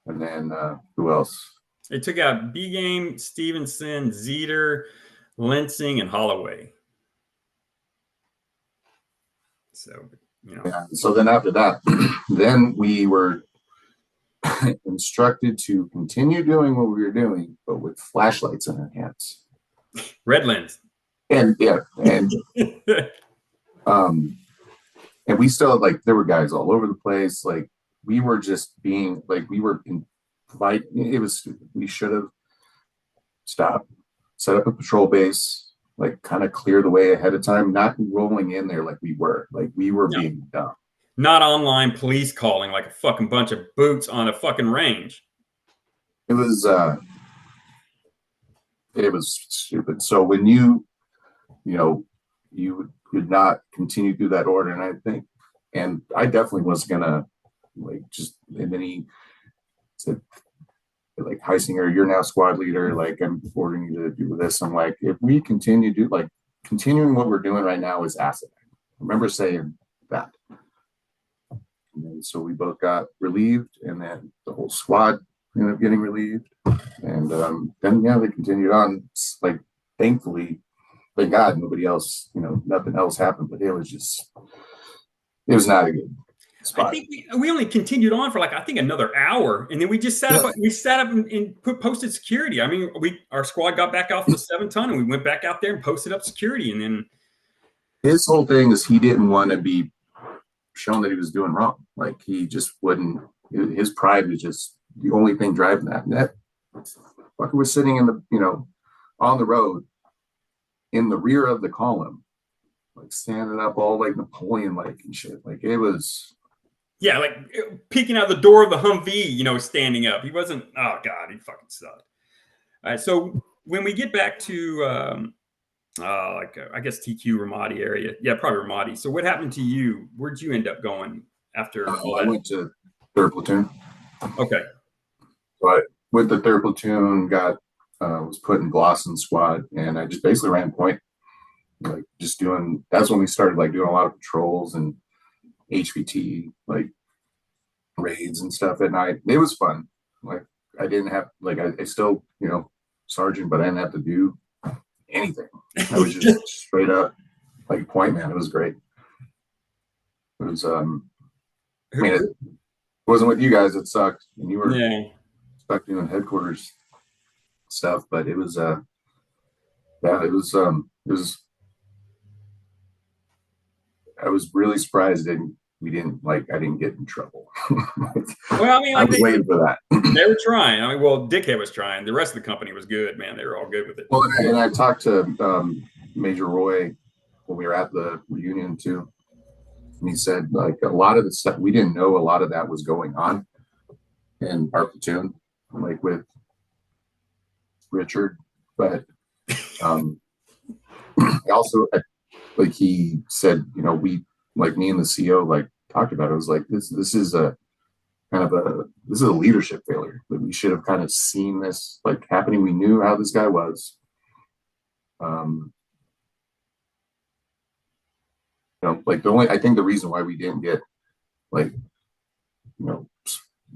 and then who else? It took out B game, Stevenson, Zeter, Lensing, and Holloway. So, Yeah. So then after that, then we were instructed to continue doing what we were doing, but with flashlights in our hands. Red lens. And and we still like there were guys all over the place. Like we were just being like we were it was stupid. We should have stopped, set up a patrol base, like kind of clear the way ahead of time, not rolling in there like we were being dumb. Not online police calling like a fucking bunch of boots on a fucking range. It was stupid. So when you could not continue through that order, and I definitely was gonna and then he said, like, Heisinger, you're now squad leader, like I'm ordering you to do this. I'm like, if we continuing what we're doing right now is acid. I remember saying that. And then, so we both got relieved, and then the whole squad ended up getting relieved. And then they continued on. Like, thankfully, thank God, nobody else, nothing else happened, but it was not a good spot. I think we only continued on for another hour, and then we just sat up. We sat up and posted security. I mean, our squad got back off the 7-ton, and we went back out there and posted up security. And then his whole thing is he didn't want to be shown that he was doing wrong. Like he just wouldn't. His pride was just the only thing driving that. And that fucker was sitting in the on the road in the rear of the column, like standing up all like Napoleon like and shit. Like it was. Yeah, like peeking out the door of the Humvee, standing up. He wasn't. Oh God, he fucking sucked. All right, so when we get back to I guess TQ Ramadi area, yeah, probably Ramadi. So what happened to you? Where'd you end up going after all that? I went to 3rd platoon. Okay. But with the 3rd platoon, was put in Glosson squad, and I just basically ran point, like just doing. That's when we started like doing a lot of patrols and HVT, like raids and stuff at night. It was fun. Like I didn't have I still sergeant, but I didn't have to do anything. I was just straight up like point man. It was great. It was it wasn't with you guys. It sucked, and you were stuck doing headquarters stuff. But it was it was. I was really surprised I didn't get in trouble. Well, I mean, I was waiting for that. They were trying. I mean, well, Dickhead was trying. The rest of the company was good, man. They were all good with it. Well, and I talked to Major Roy when we were at the reunion too, and he said like a lot of the stuff we didn't know a lot of that was going on in our platoon, like with Richard, but I like he said, we, like me and the CO like talked about it. It was like this is a kind of this is a leadership failure. That we should have kind of seen this like happening. We knew how this guy was. Um, like I think the reason why we didn't get like,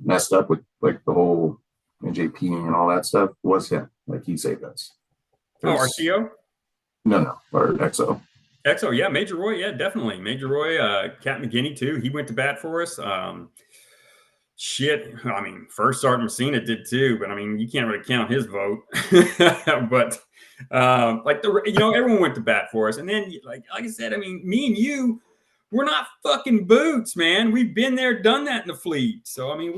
messed up with like the whole NJP and all that stuff was him. Like he saved us. Oh, RCO? No, or XO. XO, yeah, Major Roy, yeah, definitely. Major Roy, Cat McGinney too. He went to bat for us. Shit, I mean, first Sergeant Messina did too, but I mean, you can't really count his vote. But like everyone went to bat for us, and then like I said, I mean, me and you, we're not fucking boots, man. We've been there, done that in the fleet. So I mean,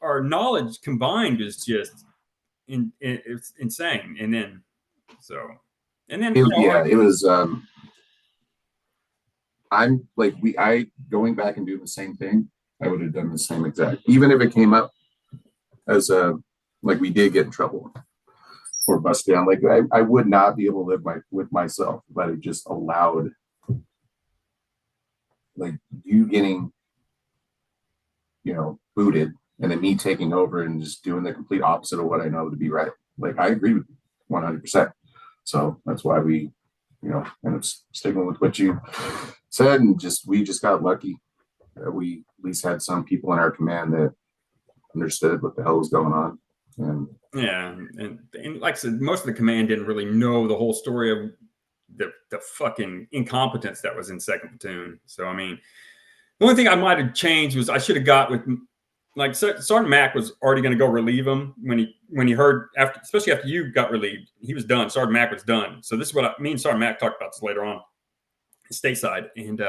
our knowledge combined is just it's insane. And then it was. I'm like I going back and doing the same thing. I would have done the same exact, even if it came up as like we did get in trouble or busted down. Like I would not be able to live with myself if I just allowed like you getting, booted and then me taking over and just doing the complete opposite of what I know to be right. Like I agree with you 100%. So that's why we, end up sticking with what you said, and we just got lucky that we at least had some people in our command that understood what the hell was going on. And yeah, and like I said, most of the command didn't really know the whole story of the fucking incompetence that was in Second Platoon. So I mean, the only thing I might have changed was I should have got with like Sergeant Mack was already going to go relieve him when he heard especially after you got relieved, he was done. Sergeant Mack was done. So this is what me and Sergeant Mack talked about this later on, stateside, and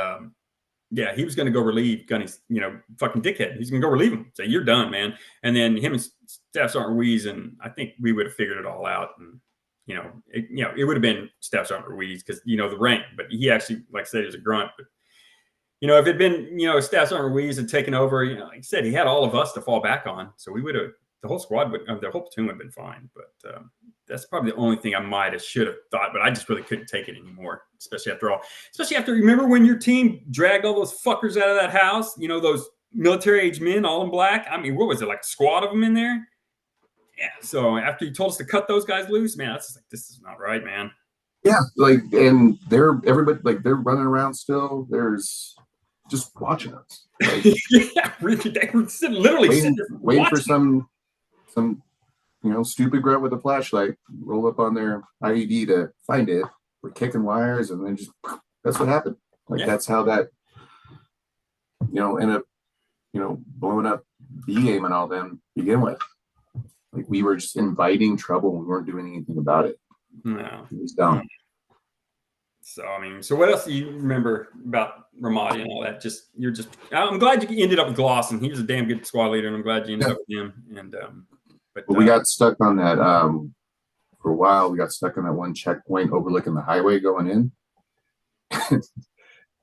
yeah, he was going to go relieve Gunny's, fucking dickhead. He's going to go relieve him. Say, you're done, man. And then him and Staff Sergeant Ruiz, and I think we would have figured it all out. And, it would have been Staff Sergeant Ruiz because, the rank. But he actually, like I said, he was a grunt. But, if it had been, Staff Sergeant Ruiz had taken over, like I said, he had all of us to fall back on. So we would have, the whole squad, the whole platoon would have been fine. But that's probably the only thing I should have thought, but I just really couldn't take it anymore, especially after remember when your team dragged all those fuckers out of that house, those military age men, all in black. I mean, what was it, like a squad of them in there? Yeah. So after you told us to cut those guys loose, man, that's like, this is not right, man. Yeah. Like, and everybody, like they're running around still. There's just watching us. Like, yeah. They were literally waiting for some stupid grunt with a flashlight roll up on their IED to find it. We're kicking wires, and then that's what happened. Like that's how that ended up blowing up B-game and all them to begin with. Like we were just inviting trouble. We weren't doing anything about it. No, it was dumb. So I mean, so what else do you remember about Ramadi and all that? I'm glad you ended up with Glosson. He was a damn good squad leader, and I'm glad you ended up with him. And but we got stuck on that for a while. We got stuck on that one checkpoint overlooking the highway going in.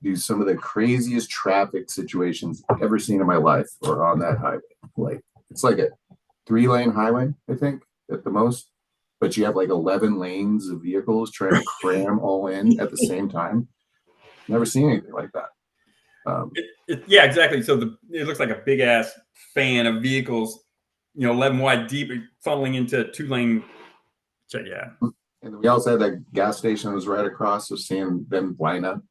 Do some of the craziest traffic situations I've ever seen in my life or on that highway. Like it's like a 3-lane highway, I think, at the most. But you have like 11 lanes of vehicles trying to cram all in at the same time. Never seen anything like that. Yeah, exactly. So it looks like a big ass fan of vehicles, 11 wide deep, funneling into 2-lane. Yeah. And we also had that gas station that was right across. So seeing them line up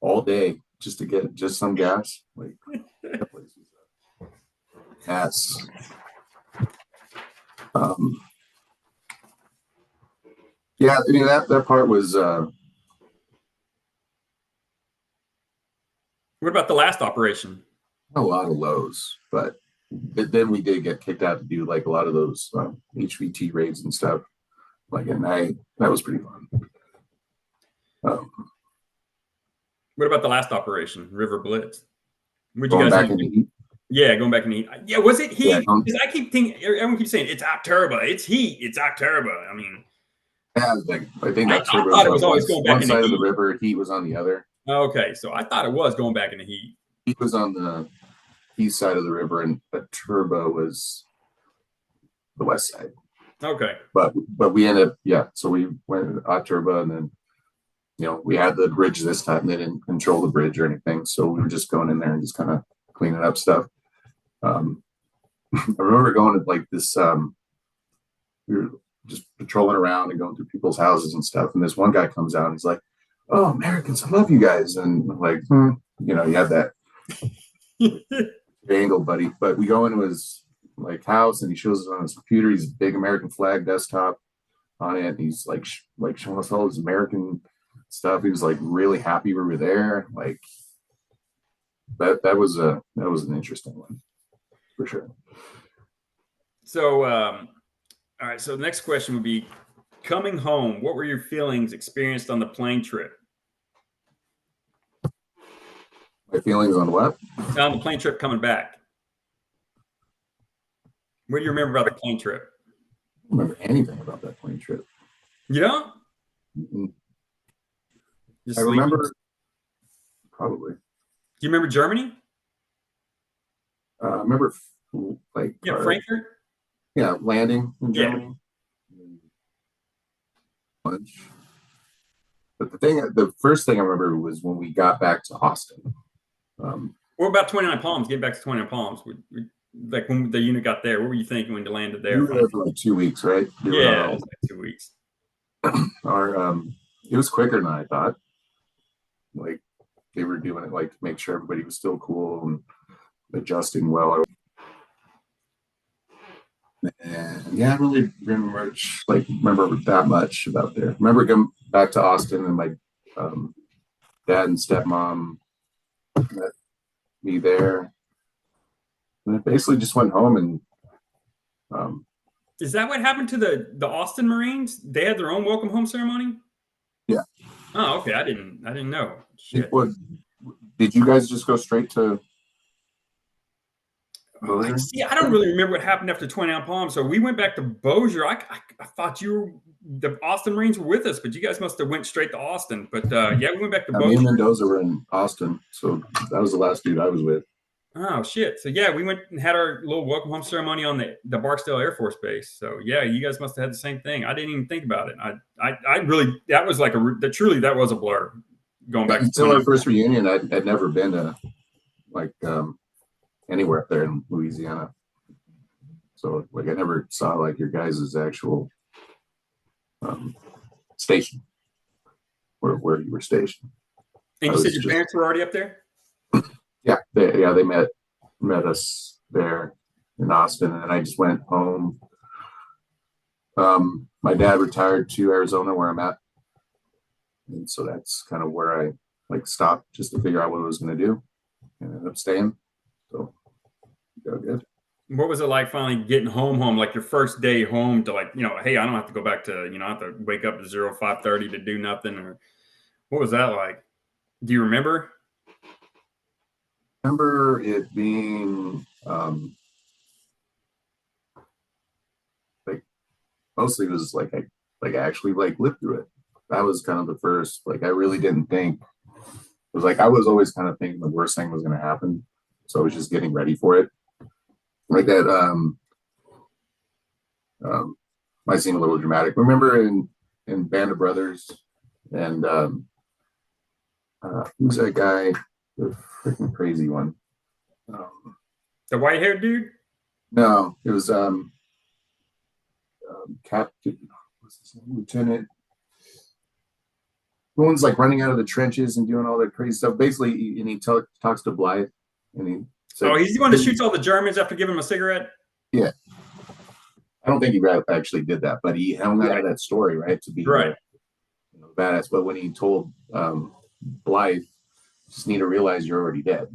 all day just to get just some gas. Like that place was ass. Yeah, I mean that part was. What about the last operation? A lot of lows, but then we did get kicked out to do like a lot of those HVT raids and stuff. Like at night, that was pretty fun. What about the last operation, River Blitz? Would you guys back in the heat? Yeah, going back in the heat. Yeah, was it heat? Because I keep thinking, everyone keeps saying it's October, it's heat, it's October. I mean, yeah, I think I thought it was always going back in the heat. One side of the river, heat was on the other. Okay, so I thought it was going back in the heat. Heat was on the east side of the river, and a turbo was the west side. Okay, but we ended up so we went at turbo, and then we had the bridge this time. They didn't control the bridge or anything, so we were just going in there and just kind of cleaning up stuff. I remember going to like this. We were just patrolling around and going through people's houses and stuff, and this one guy comes out and he's like, "Oh, Americans, I love you guys," and I'm like, you had that angle, buddy. But we go into his like house and he shows us on his computer. He's a big American flag desktop on it. And he's like showing us all his American stuff. He was like really happy we were there. Like that was an interesting one for sure. So, all right. So the next question would be, coming home, what were your feelings experienced on the plane trip? My feelings on what? On the plane trip coming back. What do you remember about the plane trip? I don't remember anything about that plane trip. You don't? I remember probably. Do you remember Germany? I remember like Frankfurt. Yeah, landing in Germany. Lunch. But the first thing I remember was when we got back to Austin. What about 29 Palms? Getting back to 29 Palms, like when the unit got there, what were you thinking when you landed there? You were there for like 2 weeks, right? Yeah, it was like 2 weeks. It was quicker than I thought. Like they were doing it like to make sure everybody was still cool and adjusting well. And yeah, I really remember that much about there. I remember going back to Austin and my dad and stepmom met me there. And I basically just went home and is that what happened to the Austin Marines? They had their own welcome home ceremony? Yeah. Oh, okay. I didn't know. Shit. Did you guys just go straight to see, I don't really remember what happened after 29 Palms. So we went back to Bossier. I thought the Austin Marines were with us, but you guys must have went straight to Austin. But yeah, we went back to Bossier. Me and Mendoza were in Austin, so that was the last dude I was with. Oh shit! So yeah, we went and had our little welcome home ceremony on the Barksdale Air Force Base. So yeah, you guys must have had the same thing. I didn't even think about it. I really, that was like that was a blur. Going back until our first reunion, I'd never been to like anywhere up there in Louisiana. So like I never saw like your guys' actual station where you were stationed. And you said your parents were already up there? Yeah, they met us there in Austin, and then I just went home. My dad retired to Arizona, where I'm at, and so that's kind of where I like stopped just to figure out what I was going to do, and ended up staying. So good. What was it like finally getting home? Like your first day home to like, hey, I don't have to go back to, I have to wake up at 5:30 to do nothing, or what was that like? Do you remember? I remember it being like mostly it was like I actually like lived through it. That was kind of the first, like I really didn't think, it was like I was always kind of thinking the worst thing was going to happen, so I was just getting ready for it. Like that might seem a little dramatic. Remember in Band of Brothers, and who's that guy, the freaking crazy one? The white-haired dude? No, it was Captain, what's his name? Lieutenant. The one's like running out of the trenches and doing all that crazy stuff. Basically, and he talks to Blythe, and he said, he's the one that shoots all the Germans after giving him a cigarette? Yeah. I don't think he actually did that, but he hung out of that story, right? To be right. Badass. But when he told Blythe, just need to realize you're already dead,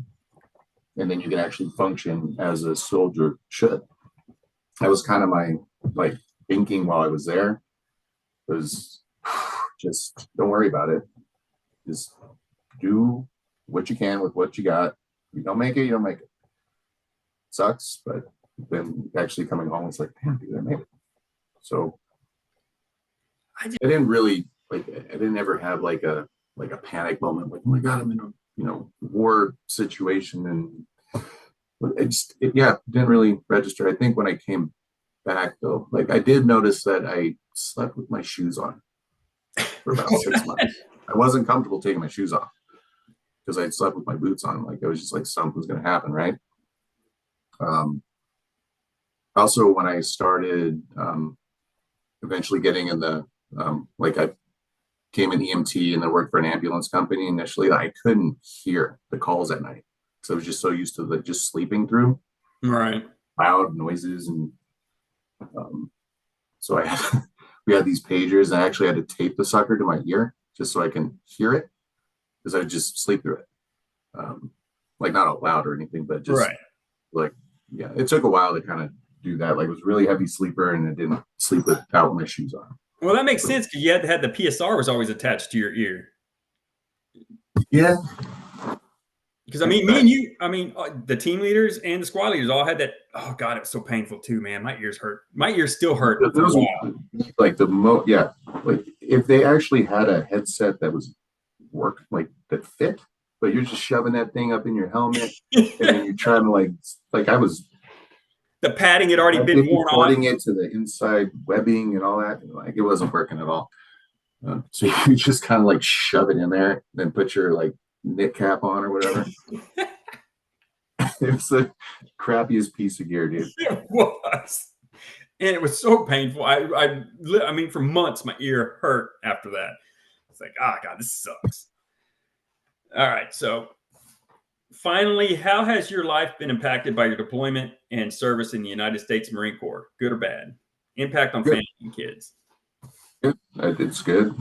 and then you can actually function as a soldier should. That was kind of my like thinking while I was there. Was just don't worry about it. Just do what you can with what you got. If you don't make it, you don't make it. Sucks, but then actually coming home, it's like, damn, dude, I made it. So I didn't really like. I didn't ever have like a panic moment, like, oh my god, I'm in a war situation, and it didn't really register. I think when I came back though, like I did notice that I slept with my shoes on for about 6 months. I wasn't comfortable taking my shoes off because I slept with my boots on. Like, it was just like something was going to happen, right? Um, Also, when I started eventually getting in the like I came in EMT and I worked for an ambulance company initially, I couldn't hear the calls at night because I was just so used to just sleeping through Right. loud noises. And um, so I had, we had these pagers, and I actually had to tape the sucker to my ear just so I can hear it because I would just sleep through it. Like, not out loud or anything, but just Right. like, yeah, it took a while to kind of do that. Like, it was really heavy sleeper, and I didn't sleep without my shoes on. Well, that makes sense because you had the PSR was always attached to your ear. Yeah. Because I mean, me and you, I mean, the team leaders and the squad leaders all had that. Oh God, it was so painful too, man. My ears hurt. My ears still hurt. Those like yeah, like if they actually had a headset that was that fit, but you're just shoving that thing up in your helmet, and then you're trying to like I was the padding had already been worn off. Porting it to the inside webbing and all that, and like it wasn't working at all. So you just kind of like shove it in there, then put your like knit cap on or whatever. It was the crappiest piece of gear, dude. It was, and it was so painful. I mean, for months my ear hurt after that. It's like, oh God, this sucks. All right, so finally, how has your life been impacted by your deployment and service in the United States Marine Corps, good or bad? Impact on family and kids. Good. It's good.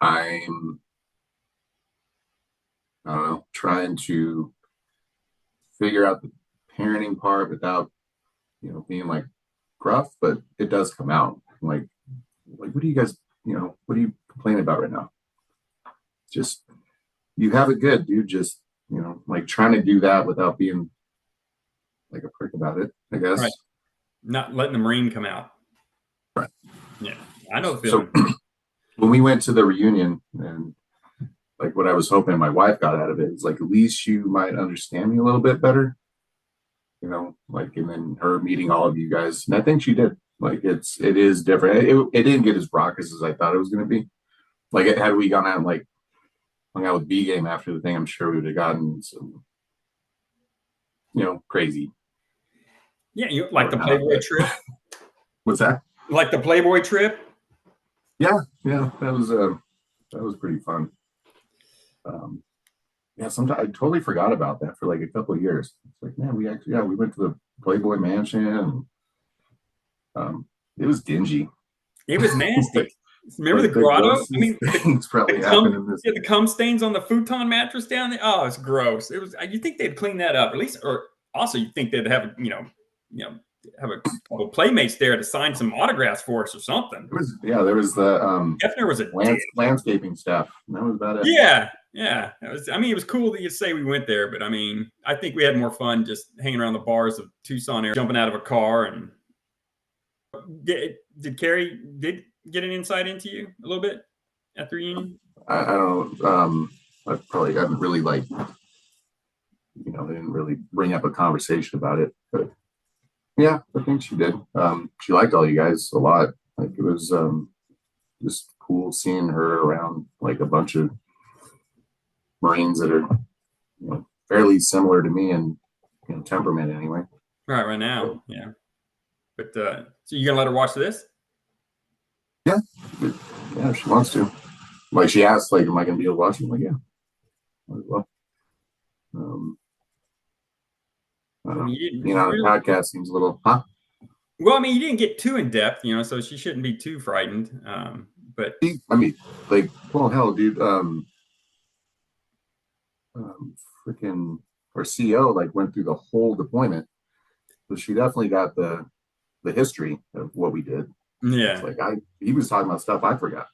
I'm, I don't know, trying to figure out the parenting part without, being like gruff, but it does come out. Like what do you guys, what are you complaining about right now? Just, you have it good, dude. Just, like trying to do that without being like a prick about it, I guess. Right. Not letting the Marine come out. Right. Yeah. I know the feeling. So when we went to the reunion, and like what I was hoping my wife got out of it is like, at least you might understand me a little bit better, like, and then her meeting all of you guys. And I think she did. Like, it is different. It didn't get as raucous as I thought it was going to be. Like, had we gone out and like hung out with B game after the thing, I'm sure we would have gotten some, crazy. Yeah, you like the Playboy trip. What's that? Like the Playboy trip? Yeah, that was pretty fun. Yeah, sometimes I totally forgot about that for like a couple of years. It's like, man, we went to the Playboy Mansion, and it was dingy. It was nasty. Remember the grotto? I mean, things probably happened in this. Yeah, the cum stains on the futon mattress down there. Oh, it's gross. It was. You think they'd clean that up, at least, or also you think they'd have have a couple playmates there to sign some autographs for us or something. There was the Hefner was a landscaping staff. That was about it. Yeah. It was cool that you say we went there, but I mean, I think we had more fun just hanging around the bars of Tucson area, jumping out of a car. And did Carrie get an insight into you a little bit at the reunion? I don't know. I probably haven't really they didn't really bring up a conversation about it, but yeah, I think she did. She liked all you guys a lot. Like, it was just cool seeing her around like a bunch of Marines that are fairly similar to me in temperament anyway. Right now, yeah. But so you gonna let her watch this? Yeah, if she wants to. Like, she asked, like, am I gonna be able to watch it? I'm like, yeah. Well, the podcast seems a little, Well, I mean, you didn't get too in depth, so she shouldn't be too frightened. But I mean, like, well, hell, dude, freaking our CEO like went through the whole deployment, so she definitely got the history of what we did. Yeah, it's like he was talking about stuff I forgot.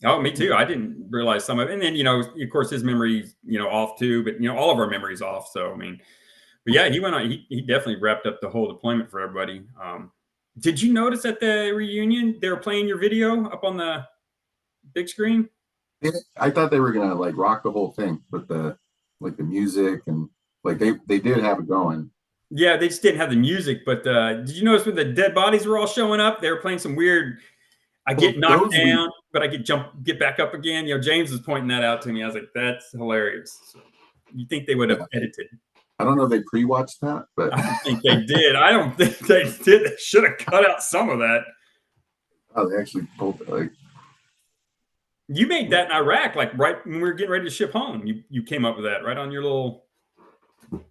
Oh, me too. I didn't realize some of it. And then, of course, his memory's, off too, but, all of our memory's off. So, I mean, but yeah, he went on, he definitely wrapped up the whole deployment for everybody. Did you notice at the reunion, they were playing your video up on the big screen? I thought they were going to like rock the whole thing with the music, and like they did have it going. Yeah, they just didn't have the music, but did you notice when the dead bodies were all showing up, they were playing some weird, I get knocked down. but I could get back up again. James was pointing that out to me. I was like, that's hilarious. So you think they would have edited? I don't know if they pre-watched that, but I don't think they did. I don't think they did. They should have cut out some of that. oh, they actually pulled like. You made that in Iraq, like right when we were getting ready to ship home. You came up with that right on your little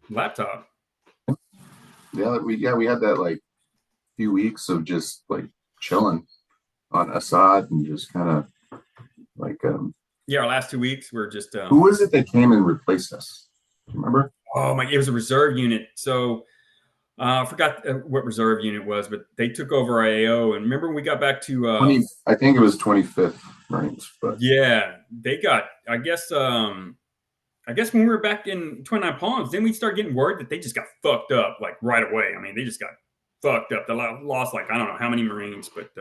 laptop. We had that like few weeks of just like chilling on Assad and just kind of like Yeah, our last 2 weeks were just. Who was it that came and replaced us? Do you remember? Oh my! It was a reserve unit. So I forgot what reserve unit was, but they took over our AO. And remember when we got back to? I think it was 25th Marines. But yeah, they got. I guess when we were back in 29 Palms, then we started getting word that they just got fucked up like right away. I mean, they just got fucked up. They lost like I don't know how many Marines, but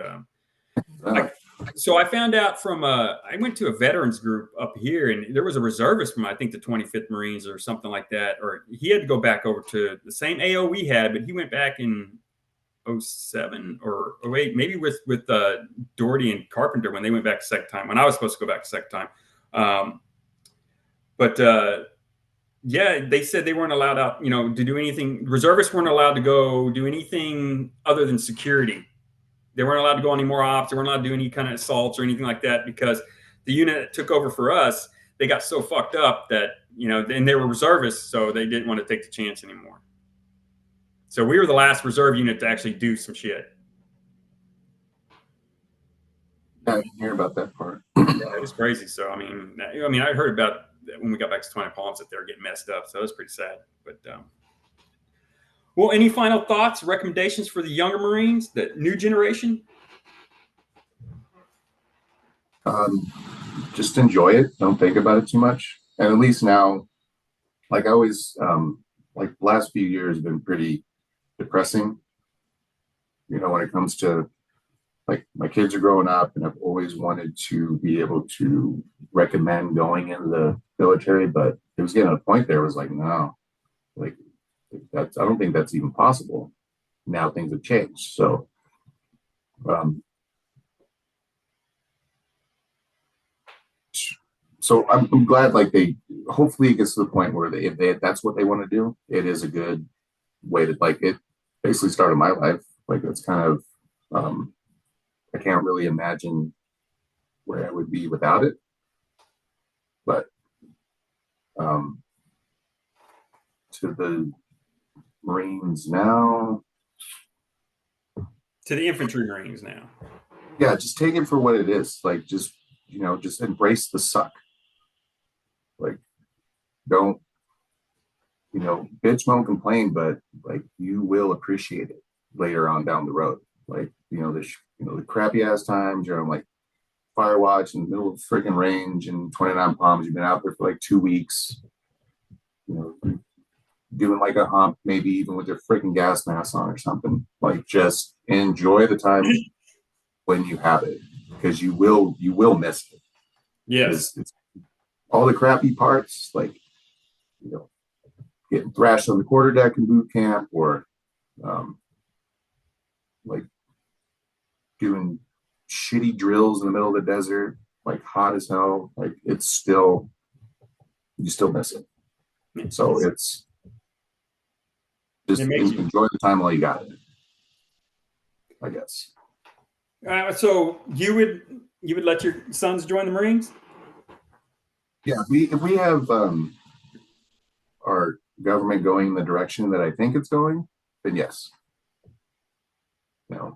so I found out from I went to a veterans group up here, and there was a reservist from I think the 25th Marines or something like that, or he had to go back over to the same AO we had, but he went back in 07 or 08, maybe with Doherty and Carpenter when they went back a second time. When I was supposed to go back a second time, but yeah, they said they weren't allowed out, to do anything. Reservists weren't allowed to go do anything other than security. They weren't allowed to go on any more ops. They weren't allowed to do any kind of assaults or anything like that because the unit that took over for us, they got so fucked up that, and they were reservists, so they didn't want to take the chance anymore. So we were the last reserve unit to actually do some shit. Yeah, I didn't hear about that part. Yeah, it was crazy. So, I mean, I heard about when we got back to 20 Palms that they were getting messed up. So it was pretty sad. But, well, any final thoughts, recommendations for the younger Marines, the new generation? Just enjoy it. Don't think about it too much. And at least now, like I always, like the last few years have been pretty depressing. When it comes to like my kids are growing up, and I've always wanted to be able to recommend going into the military, but it was getting to a point there. It was like, no, like I don't think that's even possible. Now things have changed. So, I'm glad like hopefully it gets to the point where if that's what they want to do, it is a good way to like it basically started my life. Like it's kind of, I can't really imagine where I would be without it, but, to the Marines now. To the infantry Marines now. Yeah, just take it for what it is. Like, just embrace the suck. Like, don't, bitch, won't complain, but like you will appreciate it later on down the road. Like, the crappy ass times you're on like Firewatch in the middle of freaking range and 29 Palms. You've been out there for like 2 weeks. Doing like a hump, maybe even with your freaking gas mask on or something. Like, just enjoy the time when you have it, because you will miss it. Yes. It's all the crappy parts, like getting thrashed on the quarterdeck in boot camp, or like doing shitty drills in the middle of the desert, like hot as hell. Like you still miss it. So it's just enjoy the time while you got it, I guess. So you would let your sons join the Marines? Yeah, if we have our government going in the direction that I think it's going, then yes.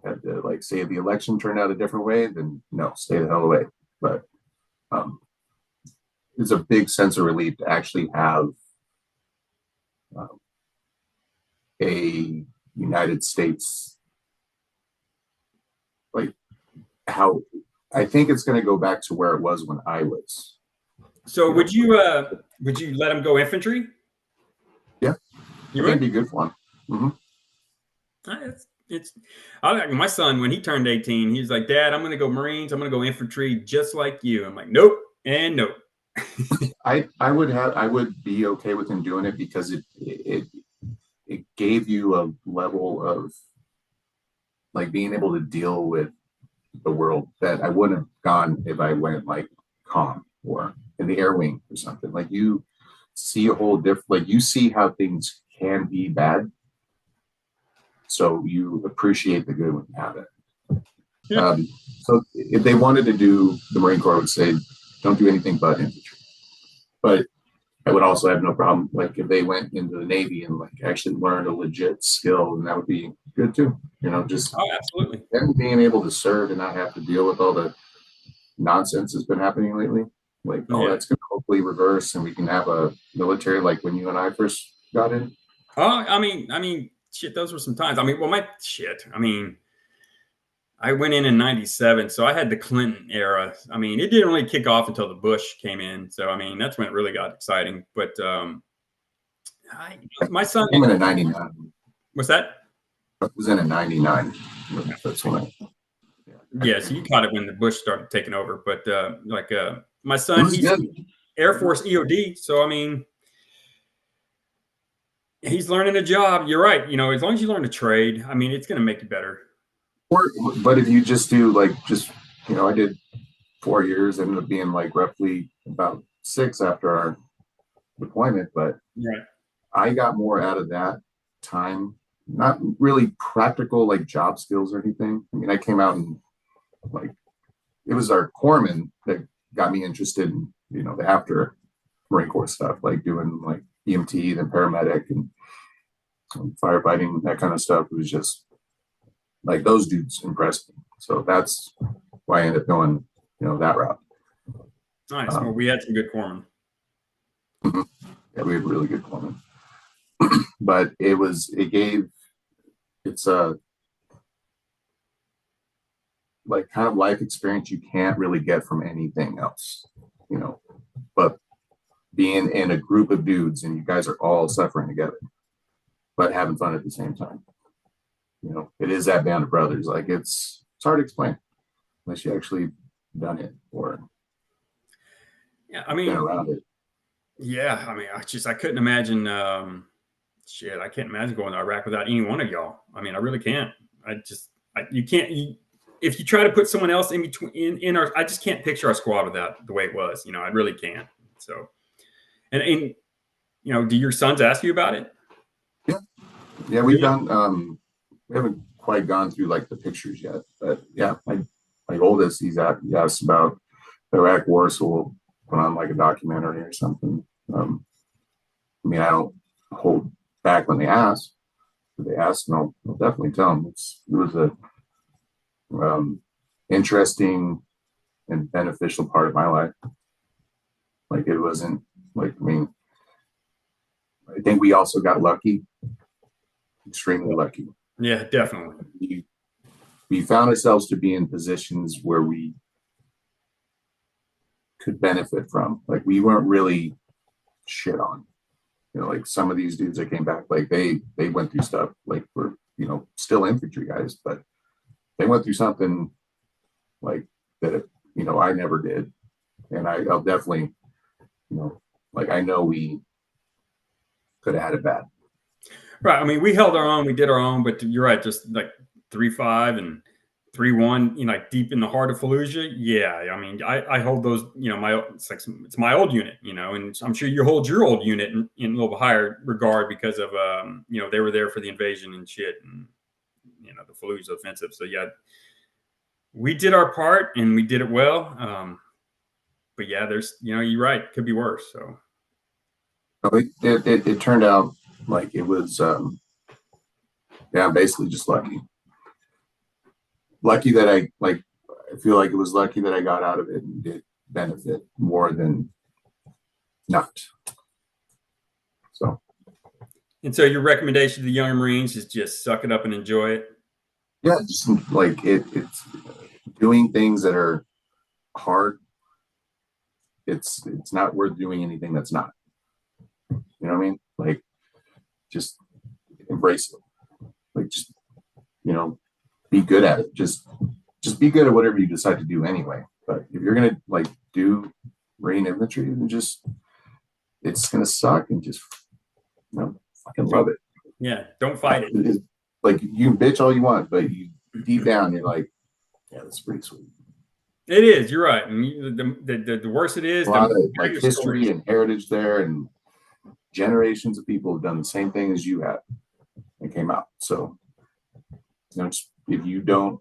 Had to like say the election turned out a different way, then no, stay the hell away. But it's a big sense of relief to actually have a United States, like how I think it's going to go back to where it was when I was. So would you let them go infantry? Yeah, you would be good for them. Mm-hmm. My son, when he turned 18, he was like, "Dad, I'm going to go Marines. I'm going to go infantry just like you." I'm like, "Nope and nope." I would be okay with him doing it because it gave you a level of like being able to deal with the world that I wouldn't have gone if I went like comm or in the air wing or something. Like you see a whole different, like you see how things can be bad. So you appreciate the good when you have it. Yeah. So if they wanted to do, the Marine Corps would say, don't do anything but infantry. But I would also have no problem, like if they went into the Navy and like actually learned a legit skill, and that would be good too. You know, just Absolutely. them being able to serve and not have to deal with all the nonsense that's been happening lately. Like all that's going to hopefully reverse, and we can have a military like when you and I first got in. I mean, shit. Those were some times. I mean, well, my shit. I mean, I went in '97, so I had the Clinton era. I mean, it didn't really kick off until the Bush came in. So I mean, that's when it really got exciting. But my son came in at '99. What's that? I was in at '99. That's when I. Yeah, so you caught it when the Bush started taking over. But my son, he's Air Force EOD. So I mean, he's learning a job. You're right. You know, as long as you learn a trade, I mean, it's going to make you better. But if you just do I did 4 years, ended up being like roughly about 6 after our deployment, but I got more out of that time, not really practical like job skills or anything. I mean, I came out and like it was our corpsman that got me interested in, the after Marine Corps stuff, like doing like EMT, then paramedic and firefighting, that kind of stuff. It was just like those dudes impressed me. So that's why I ended up going, that route. Nice. Well, we had some good corpsmen. Yeah, we had really good corpsmen. But it's a like kind of life experience you can't really get from anything else, but being in a group of dudes and you guys are all suffering together, but having fun at the same time. It is that band of brothers. Like it's hard to explain unless you actually done it or been around it. Yeah, I mean, I couldn't imagine. I can't imagine going to Iraq without any one of y'all. I mean, I really can't. You can't. If you try to put someone else in between in our, I just can't picture our squad without the way it was. I really can't. So, and do your sons ask you about it? Yeah, we've done. We haven't quite gone through like the pictures yet, but yeah, my oldest, he asked about the Iraq War, so we'll put on like a documentary or something. I mean, I don't hold back when they ask. If they ask, and I'll definitely tell them. It was a interesting and beneficial part of my life. Like it wasn't like, I mean, I think we also got lucky, extremely lucky. Yeah, definitely. We found ourselves to be in positions where we could benefit from. Like we weren't really shit on. Like some of these dudes that came back, like they went through stuff. Like we're still infantry guys, but they went through something like that. I never did, and I'll definitely, like I know we could have had it bad. Right. I mean, we held our own. We did our own, but you're right. Just like 3-5 and 3-1. Like deep in the heart of Fallujah. Yeah. I mean, I hold those. It's my old unit. And I'm sure you hold your old unit in a little higher regard because of they were there for the invasion and shit, and the Fallujah offensive. So yeah, we did our part and we did it well. But yeah, there's you're right. It could be worse. So it turned out like it was basically just lucky that I feel like it was lucky that I got out of it and did benefit more than not. So your recommendation to the younger Marines is just suck it up and enjoy it. Yeah, just like it's doing things that are hard. It's not worth doing anything that's not. You know what I mean? Like just embrace it. Like just be good at it. Just be good at whatever you decide to do anyway. But if you're gonna like do Marine infantry, then it's gonna suck and just fucking love it. Yeah, don't fight it. Like you can bitch all you want, but deep down you're like, Yeah, that's pretty sweet. It is. You're right. And the worse it is, A the lot of better like your history stories. and heritage there, and generations of people have done the same thing as you have and came out. So, if you don't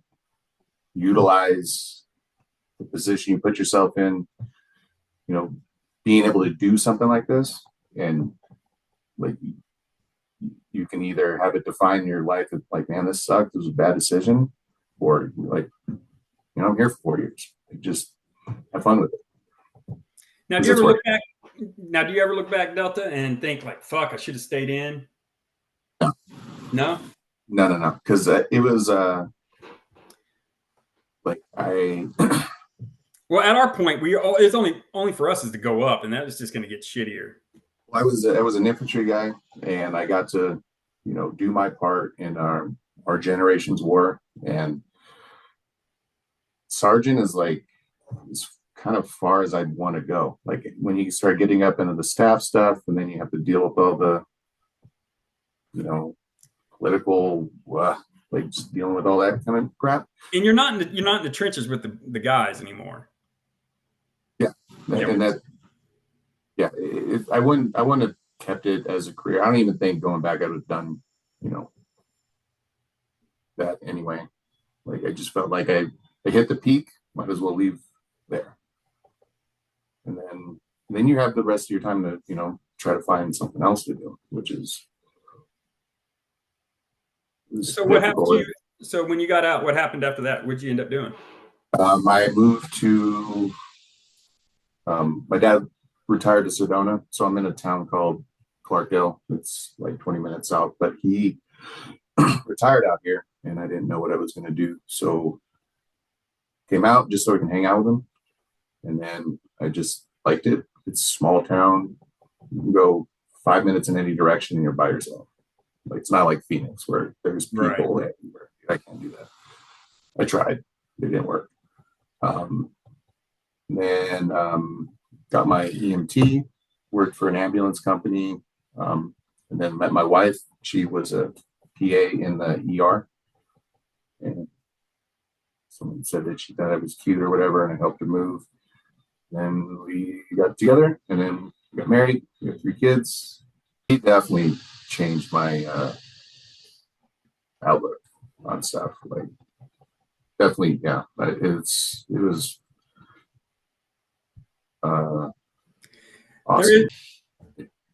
utilize the position you put yourself in, being able to do something like this, and like you can either have it define your life as like, man, this sucked, it was a bad decision, or like, I'm here for 4 years. Just have fun with it. Now, do you ever look back? Now, do you ever look back, Delta, and think like, "Fuck, I should have stayed in"? No. No. Because it was like I Well, at our point, it's only for us is to go up, and that is just going to get shittier. I was an infantry guy, and I got to, do my part in our generation's war. And sergeant is like as kind of far as I'd want to go. Like when you start getting up into the staff stuff, and then you have to deal with all the, political, like just dealing with all that kind of crap. And you're not in the trenches with the guys anymore. Yeah, and that. Yeah, I wouldn't have kept it as a career. I don't even think going back I would have done, that anyway. Like I just felt like I hit the peak, might as well leave there. And then you have the rest of your time to, try to find something else to do, which is so what happened to you? So when you got out, what happened after that? What'd you end up doing? I moved to my dad retired to Sedona, so I'm in a town called Clarkdale. It's like 20 minutes south, but he retired out here, and I didn't know what I was going to do, so came out just so I can hang out with him. And then I just liked it. It's a small town. You can go 5 minutes in any direction and you're by yourself. Like it's not like Phoenix where there's people everywhere. I can't do that. I tried. It didn't work. Then got my EMT, worked for an ambulance company, and then met my wife. She was a PA in the ER. And someone said that she thought I was cute or whatever, and I helped her move. Then we got together, and then we got married. We have 3 kids. He definitely changed my outlook on stuff. Like, definitely, yeah. It was awesome.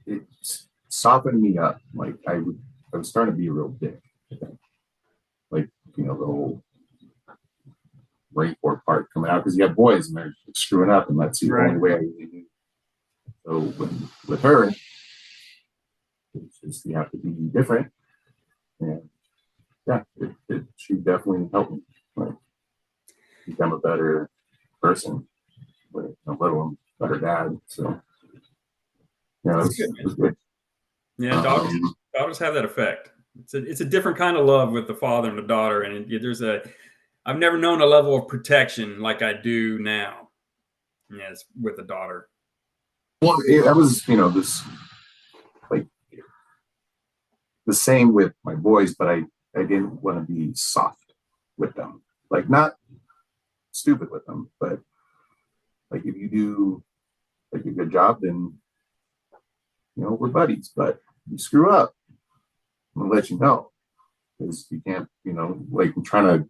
It softened me up. Like I was starting to be a real dick. Like, the whole Marine Corps part coming out, because you have boys and they're screwing up, and that's the only way I really knew. So with her, it's just you have to be different. And yeah, she definitely helped me like become a better person, like a little better dad. So yeah, it was good. Yeah, daughters have that effect. It's a different kind of love with the father and the daughter, and I've never known a level of protection like I do now. Yes, with a daughter. Well, I was, this like the same with my boys, but I didn't want to be soft with them, like not stupid with them, but like if you do like a good job, then we're buddies. But you screw up, I'm gonna let you know, because you can't, like I'm trying to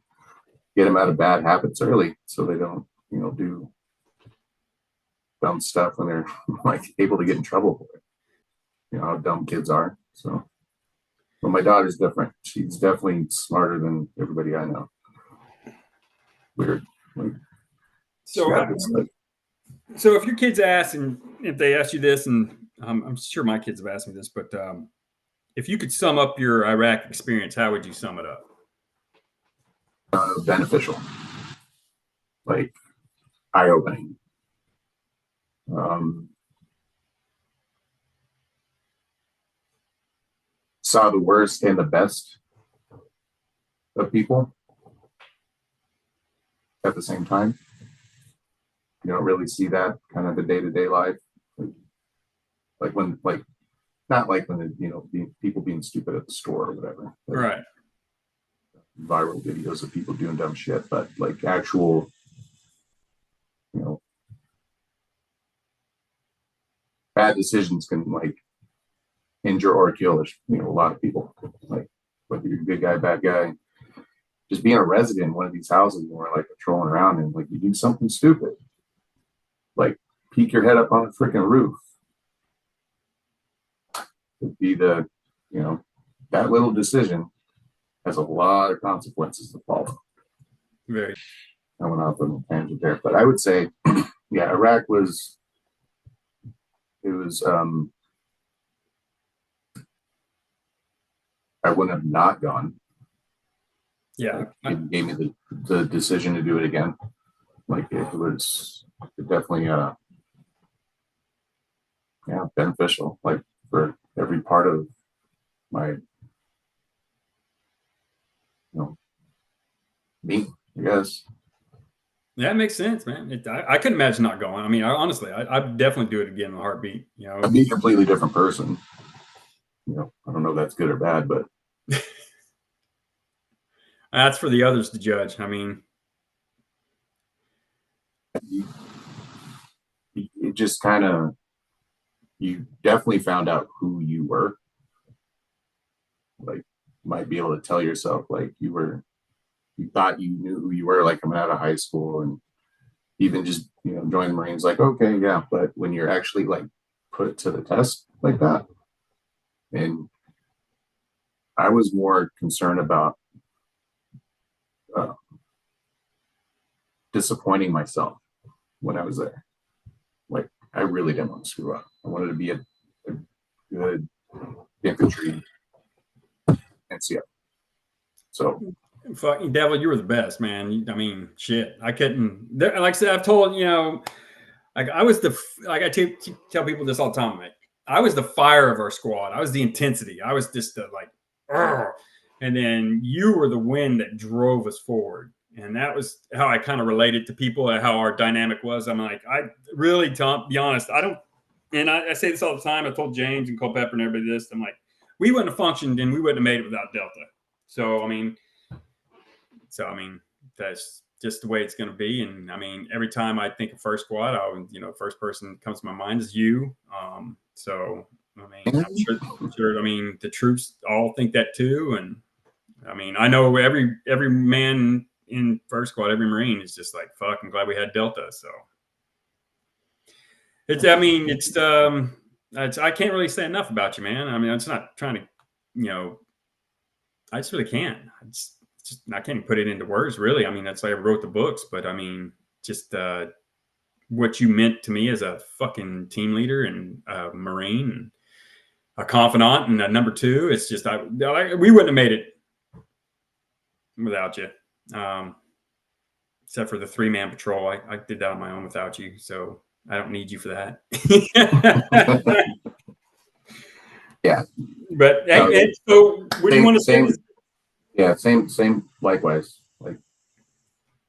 get them out of bad habits early so they don't, do dumb stuff when they're like able to get in trouble for it. You know how dumb kids are. So, but my daughter's different. She's definitely smarter than everybody I know. Weird. Like, so if your kids ask, and if they ask you this, and I'm sure my kids have asked me this, but if you could sum up your Iraq experience, how would you sum it up? Beneficial, like eye-opening. Saw the worst and the best of people at the same time. You don't really see that kind of the day-to-day life, like when, like not like when people being stupid at the store or whatever. Right. viral videos of people doing dumb shit, but like actual, you know, bad decisions can like injure or kill, you know, a lot of people. Like whether you're a good guy, bad guy, just being a resident in one of these houses and we're like patrolling around and like you do something stupid, like peek your head up on a freaking roof. It'd be the, you know, that little decision has a lot of consequences to follow. Very. I went off on a tangent there, but I would say, yeah, Iraq was, it was, I wouldn't have not gone. Yeah. Like, it gave me the decision to do it again. Like it was definitely, yeah, beneficial, like for every part of my, you know, me, I guess. Yeah, it makes sense, man. I couldn't imagine not going. I mean, honestly, I'd definitely do it again in a heartbeat. You know, I'd be a completely different person. You know, I don't know if that's good or bad, but that's for the others to judge. I mean, it just kind of, you definitely found out who you were. Like, might be able to tell yourself, like, you thought you knew who you were, like coming out of high school and even just, you know, join the Marines, like, okay, yeah. But when you're actually like put to the test like that, and I was more concerned about uh, disappointing myself when I was there. Like, I really didn't want to screw up. I wanted to be a good infantry NCO. So, fucking devil, you were the best, man. I mean, shit, I couldn't. Like I said, I've told you know, like I was the like I tell people this all the time, mate. I was the fire of our squad. I was the intensity. I was just the like, "Argh." And then you were the wind that drove us forward. And that was how I kind of related to people and how our dynamic was. I'm like, I really, Tom, be honest, I don't, and I say this all the time. I told James and Culpepper and everybody this. I'm like, we wouldn't have functioned and we wouldn't have made it without Delta. So, I mean, that's just the way it's going to be. And I mean, every time I think of first squad, first person that comes to my mind is you. So, I mean, I'm sure, I mean, the troops all think that too. And I mean, I know every man in first squad, every Marine is just like, fuck, I'm glad we had Delta. So I can't really say enough about you, man. I mean, it's not trying to, you know, I just really can't. I can't put it into words, really. I mean, that's why I wrote the books. But I mean, just what you meant to me as a fucking team leader and a Marine, and a confidant, and a number two. It's just we wouldn't have made it without you, except for the 3-man patrol. I did that on my own without you, so I don't need you for that. yeah. But hey, so what do you want to say? Yeah, same. Likewise, like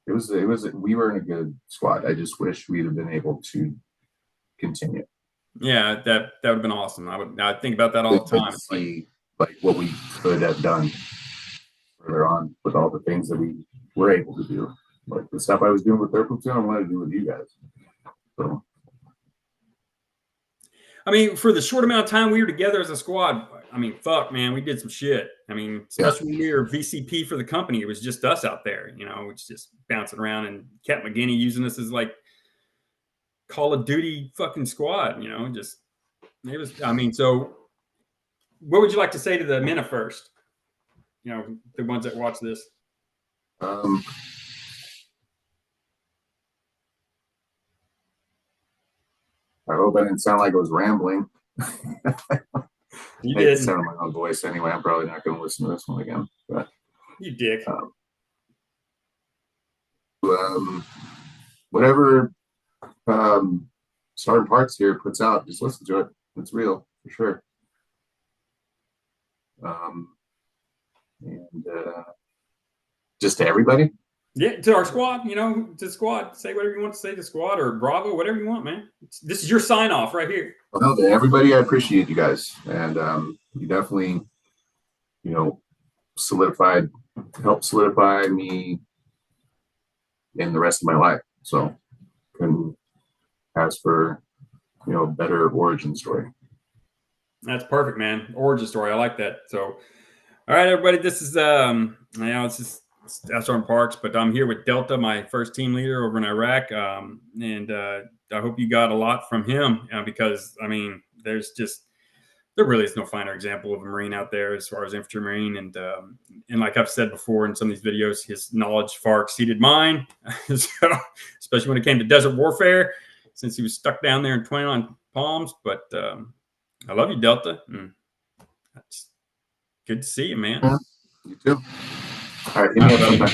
it was. We were in a good squad. I just wish we'd have been able to continue. Yeah, that would have been awesome. I think about that all the time. See, like what we could have done further on with all the things that we were able to do, like the stuff I was doing with their platoon, I wanted to do with you guys. So, I mean, for the short amount of time we were together as a squad, I mean, fuck, man, we did some shit. I mean, especially when we were VCP for the company, it was just us out there, you know, it's just bouncing around, and Captain McGinney using us as like Call of Duty fucking squad, you know, just it was. I mean, so what would you like to say to the men of first? You know, the ones that watch this. I hope I didn't sound like I was rambling. You did. Sound my own voice anyway. I'm probably not going to listen to this one again. But you dick. Whatever Sergeant Parks here puts out, just listen to it. It's real for sure. And just to everybody. Yeah, to our squad, you know, to the squad. Say whatever you want to say to squad or Bravo, whatever you want, man. This is your sign off right here. Well, to everybody, I appreciate you guys, and you definitely, you know, solidified helped solidify me in the rest of my life. So, can ask for better origin story. That's perfect, man. Origin story. I like that. So, all right, everybody. This is it's just Staff Sergeant Parks, but I'm here with Delta, my first team leader over in Iraq, and I hope you got a lot from him because I mean, there really is no finer example of a Marine out there as far as infantry Marine, and like I've said before in some of these videos, his knowledge far exceeded mine. So, especially when it came to desert warfare, since he was stuck down there in 29 Palms. But I love you, Delta. That's good to see you, man. Yeah, you too. All right, hit me up sometime.